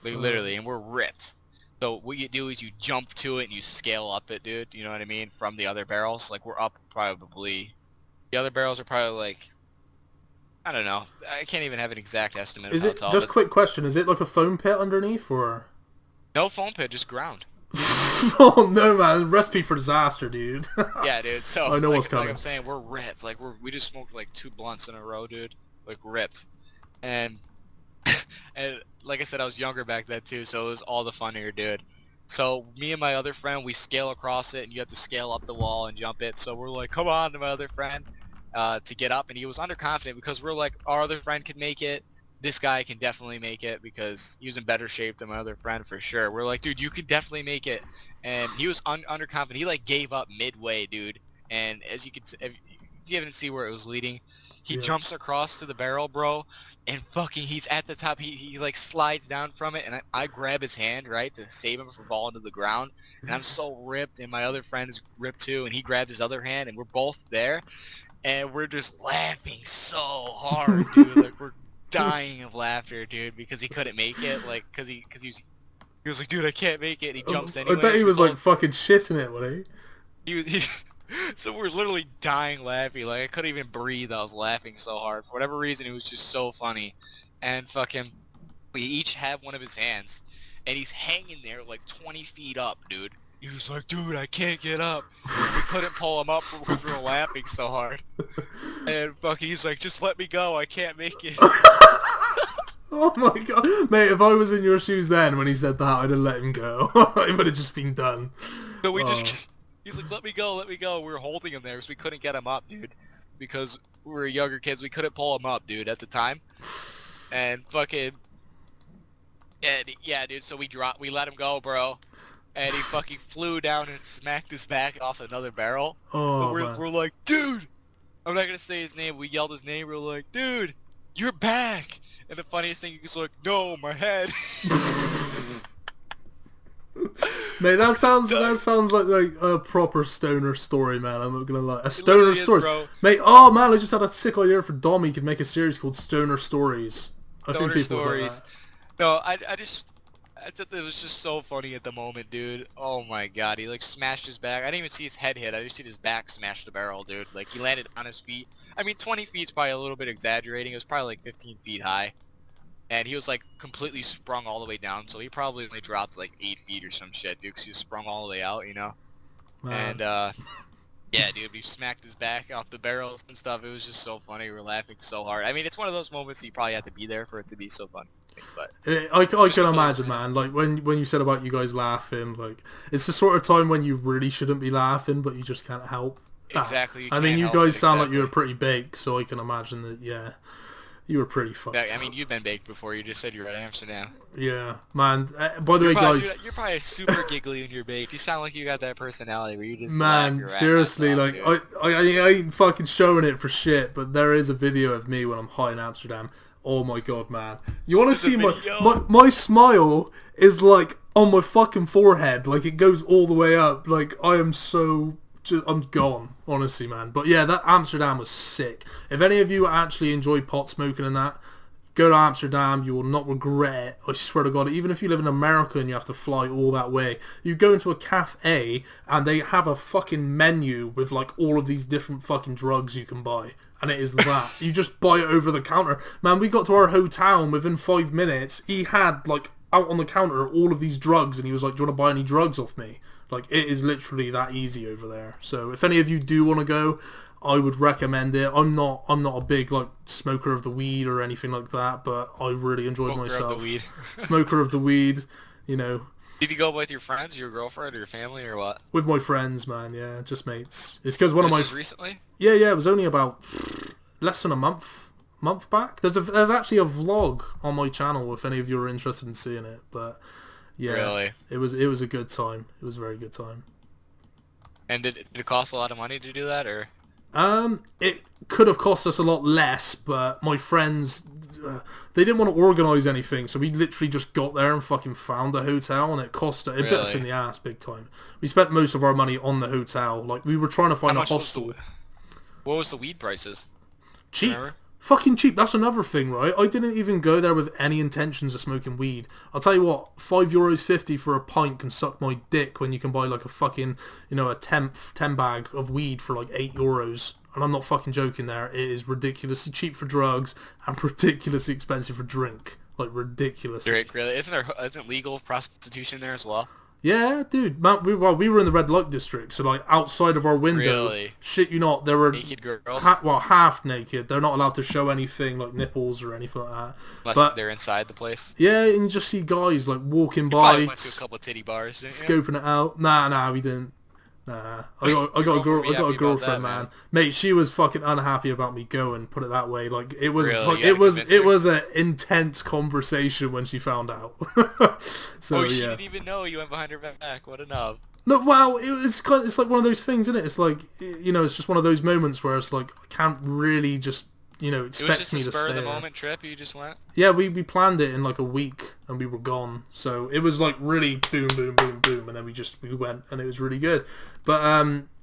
Like literally, and we're ripped. So what you do is you jump to it and you scale up it, dude. You know what I mean? From the other barrels. Like we're up probably, the other barrels are probably like, I don't know. I can't even have an exact estimate. Is of how it tall, just but quick question? Is it like a foam pit underneath, or? no foam pit, just ground. Oh no, man! Recipe for disaster, dude. Yeah, dude. So I know like, what's coming. Like I'm saying, we're ripped. Like we just smoked like 2 blunts in a row, dude. Like ripped. And and like I said, I was younger back then too, so it was all the funnier, dude. So me and my other friend, we scale across it, and you have to scale up the wall and jump it. So we're like, come on to my other friend to get up, and he was underconfident because we're like, our other friend could make it. This guy can definitely make it because he was in better shape than my other friend for sure. We're like, dude, you could definitely make it. And he was underconfident. He like gave up midway, dude. And as you could, if you didn't see where it was leading, he jumps across to the barrel, bro, and fucking he's at the top. He like slides down from it, and I grab his hand, right, to save him from falling to the ground. And I'm so ripped, and my other friend is ripped too, and he grabbed his other hand, and we're both there, and we're just laughing so hard, dude. Like we're dying of laughter, dude, because he couldn't make it, like, cause he was like, dude, I can't make it, and he jumps anyway. I bet he was like fucking shitting it, wasn't he? So we're literally dying laughing, like I couldn't even breathe. I was laughing so hard for whatever reason. It was just so funny, and fucking, we each have one of his hands, and he's hanging there like 20 feet up, dude. He was like, dude, I can't get up. We couldn't pull him up because we were laughing so hard. And fucking, he's like, just let me go. I can't make it. Oh my god, mate! If I was in your shoes then when he said that, I'd have let him go. It would have just been done. So we just. He's like, let me go, let me go. We were holding him there because we couldn't get him up, dude. Because we were younger kids, we couldn't pull him up, dude, at the time. And fucking, and yeah, dude. So we let him go, bro. And he fucking flew down and smacked his back off another barrel. Oh, But we're like, dude. I'm not gonna say his name. We yelled his name. We're like, dude, you're back. And the funniest thing, he's like, no, my head. Mate, that sounds like a proper stoner story, man. I'm not gonna lie. A It stoner literally is, story, bro. mate. Oh man, I just had a sick idea for Dom. He could make a series called Stoner Stories. I think Stoner people would like stories. that. No, I thought it was just so funny at the moment, dude. Oh my god, he like smashed his back. I didn't even see his head hit. I just see his back smash the barrel, dude. Like he landed on his feet. I mean, 20 feet's probably a little bit exaggerating. It was probably like 15 feet high. And he was like completely sprung all the way down, so he probably only dropped like 8 feet or some shit, dude, 'cause he was sprung all the way out, you know? Man. And, yeah, dude, we smacked his back off the barrels and stuff. It was just so funny. We were laughing so hard. I mean, it's one of those moments you probably have to be there for it to be so funny. But I can cool, imagine, man. Like when you said about you guys laughing, like it's the sort of time when you really shouldn't be laughing, but you just can't help. exactly. You I mean, can't you help guys it, sound like you were exactly. pretty baked, so I can imagine that. Yeah, you were pretty fucked. I mean, you've been baked before. You just said you were at Amsterdam. Yeah, man. By the way, guys, You're probably super giggly when you're baked. You sound like you got that personality where you just laugh man, your ass seriously, off, like dude. I ain't fucking showing it for shit, but there is a video of me when I'm high in Amsterdam. Oh my god, man! You want to see There's a video? my smile is like on my fucking forehead, like it goes all the way up. Like I am so. I'm gone, honestly, man. But yeah, that Amsterdam was sick. If any of you actually enjoy pot smoking and that, go to Amsterdam. You will not regret it. I swear to God. Even if you live in America and you have to fly all that way, you go into a cafe and they have a fucking menu with like all of these different fucking drugs you can buy. And it is that. You just buy it over the counter. Man, we got to our hotel and within 5 minutes, he had like out on the counter all of these drugs and he was like, do you want to buy any drugs off me? Like, it is literally that easy over there. So if any of you do want to go, I would recommend it. I'm not a big like smoker of the weed or anything like that, but I really enjoyed Smoker of myself. the weed. Smoker of the weed, you know, Did you go with your friends, your girlfriend, or your family, or what? with my friends, man. Yeah, just mates. It's because one This of my was recently? yeah, it was only about less than a month back. There's actually a vlog on my channel if any of you are interested in seeing it, but yeah, Really? it was a good time. It was a very good time. And did it cost a lot of money to do that, or? It could have cost us a lot less, but my friends, they didn't want to organise anything, so we literally just got there and fucking found a hotel, and it bit us in Really? the ass big time. We spent most of our money on the hotel. Like, we were trying to find a much was hostel. What was the weed prices? Cheap. Remember? Fucking cheap. That's another thing, right? I didn't even go there with any intentions of smoking weed. I'll tell you what, €5.50 for a pint can suck my dick when you can buy like a fucking, a 10 bag of weed for like €8. And I'm not fucking joking there. It is ridiculously cheap for drugs and ridiculously expensive for drink. Like, ridiculously. Drake, really? Isn't legal prostitution there as well? Yeah, dude. Man, we were in the red light district, so like outside of our window, Really? shit you not, there were Naked girls? half naked. They're not allowed to show anything like nipples or anything like that. Unless But they're inside the place. yeah, and you just see guys like walking You by, probably went to a couple titty bars, didn't you? scoping it out. Nah, we didn't. Nah, I got a Your girlfriend be happy about girlfriend, that, man. man. Mate, she was fucking unhappy about me going. Put it that way. Like it was, Really? You it had to was, convince her? it was an intense conversation when she found out. So She yeah. didn't even know you went behind her back. What a knob. No, well, it's like one of those things, isn't it? It's like, it's just one of those moments where it's like I can't really just It was expect just me a to spur stay of the there. moment trip. You just went. Yeah, we planned it in like a week and we were gone. So it was like really boom, boom, boom, boom, and then we went and it was really good. But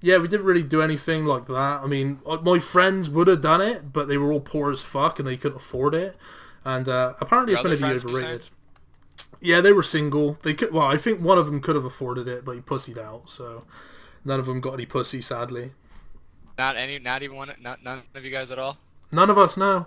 yeah, we didn't really do anything like that. I mean, my friends would have done it, but they were all poor as fuck and they couldn't afford it. And apparently it's Your going to be other friends, you overrated. Yeah, they were single. They could. Well, I think one of them could have afforded it, but he pussied out. So none of them got any pussy, sadly. Not even one. None of you guys at all. None of us know,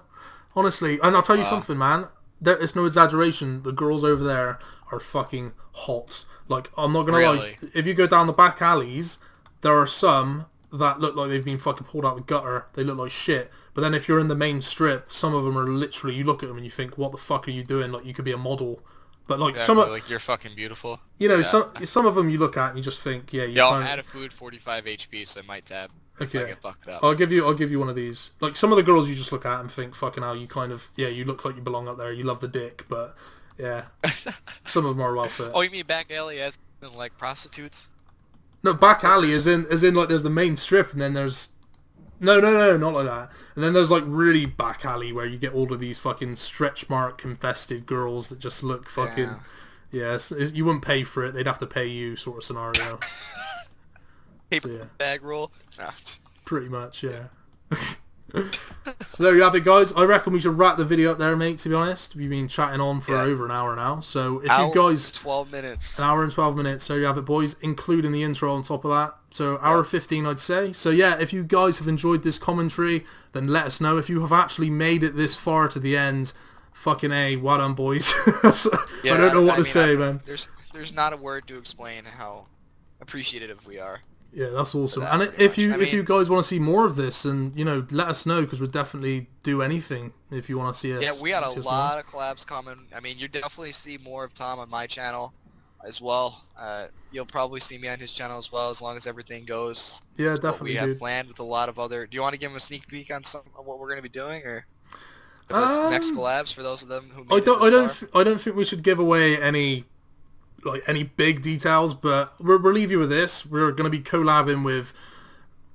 honestly. And I'll tell you Wow. something, man. It's no exaggeration. The girls over there are fucking hot. Like, I'm not gonna lie. Really? If you go down the back alleys, there are some that look like they've been fucking pulled out of the gutter. They look like shit. But then if you're in the main strip, some of them are literally. You look at them and you think, "What the fuck are you doing?" Like, you could be a model. But like Exactly, some, like you're fucking beautiful. yeah. some of them you look at and you just think, "Yeah, you Yo, I'm can't." out of food, 45 HP, so I might tab. If Okay. I get fucked up. I'll give you one of these. Like some of the girls you just look at and think, fucking hell, you kind of, yeah, you look like you belong up there. You love the dick, but yeah, some of them are well fit. Oh, you mean back alley as in like prostitutes? No, back alley is in like there's the main strip and then there's no, not like that. And then there's like really back alley where you get all of these fucking stretch mark infested girls that just look fucking. Yeah. Yes, you wouldn't pay for it. They'd have to pay you, sort of scenario. Paper So, yeah. bag roll. Nah. Pretty much, yeah. So there you have it, guys. I reckon we should wrap the video up there, mate, to be honest. We've been chatting on for over an hour now. So if you guys... 12 minutes. An hour and 12 minutes. There you have it, boys, including the intro on top of that. So hour 15, I'd say. So yeah, if you guys have enjoyed this commentary, then let us know. If you have actually made it this far to the end, fucking A, well done, boys. Yeah, I don't know what to say, man. There's not a word to explain how appreciative we are. Yeah, that's awesome. That, And if much. you guys want to see more of this, and you know, let us know, because we'd definitely do anything if you want to see us. Yeah, we got a lot more. of collabs coming. I mean, you definitely see more of Tom on my channel as well. You'll probably see me on his channel as well, as long as everything goes. Yeah, what definitely. we have dude. planned with a lot of other. Do you want to give him a sneak peek on some of what we're going to be doing, or the next collabs for those of them who? I don't think we should give away any big details, but we'll leave you with this. We're going to be collabing with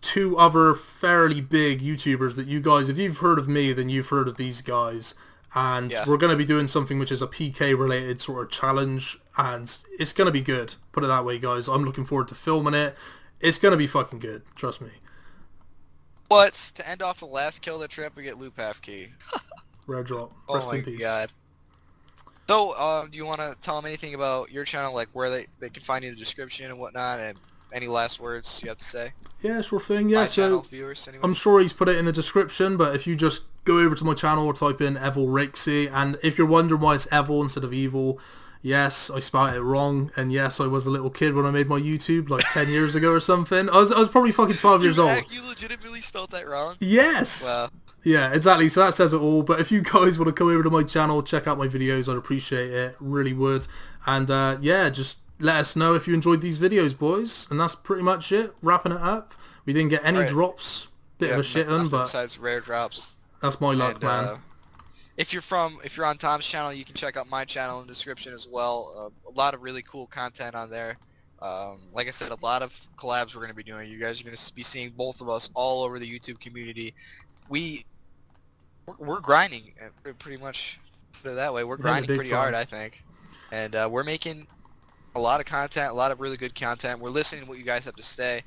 2 other fairly big YouTubers that you guys, if you've heard of me, then you've heard of these guys. And we're going to be doing something which is a PK related sort of challenge, and it's going to be good. Put it that way, guys. I'm looking forward to filming it. It's going to be fucking good. Trust me. But to end off the last kill of the trip, we get loop half key. Rare drop. Oh Rest my in peace. god. So, do you want to tell them anything about your channel, like where they can find you in the description and whatnot, and any last words you have to say? Yeah, sure thing. Yeah, My channel so viewers, anyways. I'm sure he's put it in the description, but if you just go over to my channel or type in Evil Rixie, and if you're wondering why it's Evil instead of Evil, yes, I spelled it wrong, and yes, I was a little kid when I made my YouTube like 10 years ago or something. I was probably fucking 12 years old. You legitimately spelled that wrong? Yes! Wow. Yeah, exactly. So that says it all. But if you guys want to come over to my channel, check out my videos, I'd appreciate it. Really would. And yeah, just let us know if you enjoyed these videos, boys. And that's pretty much it. Wrapping it up. We didn't get any drops. Bit of a shit one, but besides rare drops. That's my luck, And, man. If you're on Tom's channel, you can check out my channel in the description as well. A lot of really cool content on there. Like I said, a lot of collabs we're going to be doing. You guys are going to be seeing both of us all over the YouTube community. We're grinding, pretty much, put it that way. We're grinding pretty hard, I think. And we're making a lot of content, a lot of really good content. We're listening to what you guys have to say.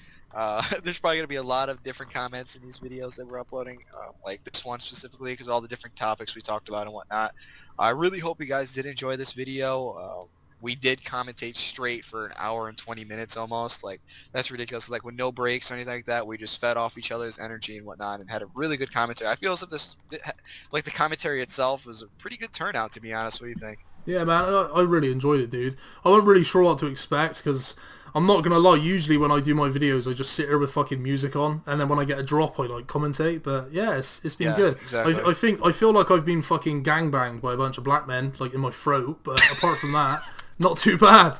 There's probably going to be a lot of different comments in these videos that we're uploading, like this one specifically, because all the different topics we talked about and whatnot. I really hope you guys did enjoy this video. We did commentate straight for an hour and 20 minutes almost. Like, that's ridiculous. Like, with no breaks or anything like that, we just fed off each other's energy and whatnot and had a really good commentary. I feel as if the commentary itself was a pretty good turnout, to be honest. What do you think? Yeah, man, I really enjoyed it, dude. I wasn't really sure what to expect, because I'm not going to lie, usually when I do my videos, I just sit here with fucking music on, and then when I get a drop, I, like, commentate, but yeah, it's been good. Exactly. I feel like I've been fucking gangbanged by a bunch of black men, like, in my throat, but apart from that, not too bad.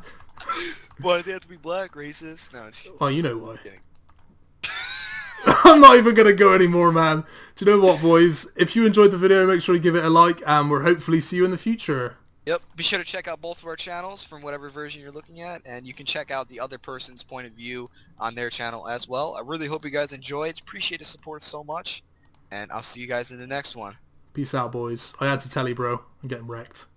Why do they have to be black, racist? No, Oh, you know why. I'm not even going to go anymore, man. Do you know what, boys? If you enjoyed the video, make sure you give it a like, and we'll hopefully see you in the future. Yep. Be sure to check out both of our channels from whatever version you're looking at, and you can check out the other person's point of view on their channel as well. I really hope you guys enjoyed. Appreciate the support so much, and I'll see you guys in the next one. Peace out, boys. I had to tell you, bro. I'm getting wrecked.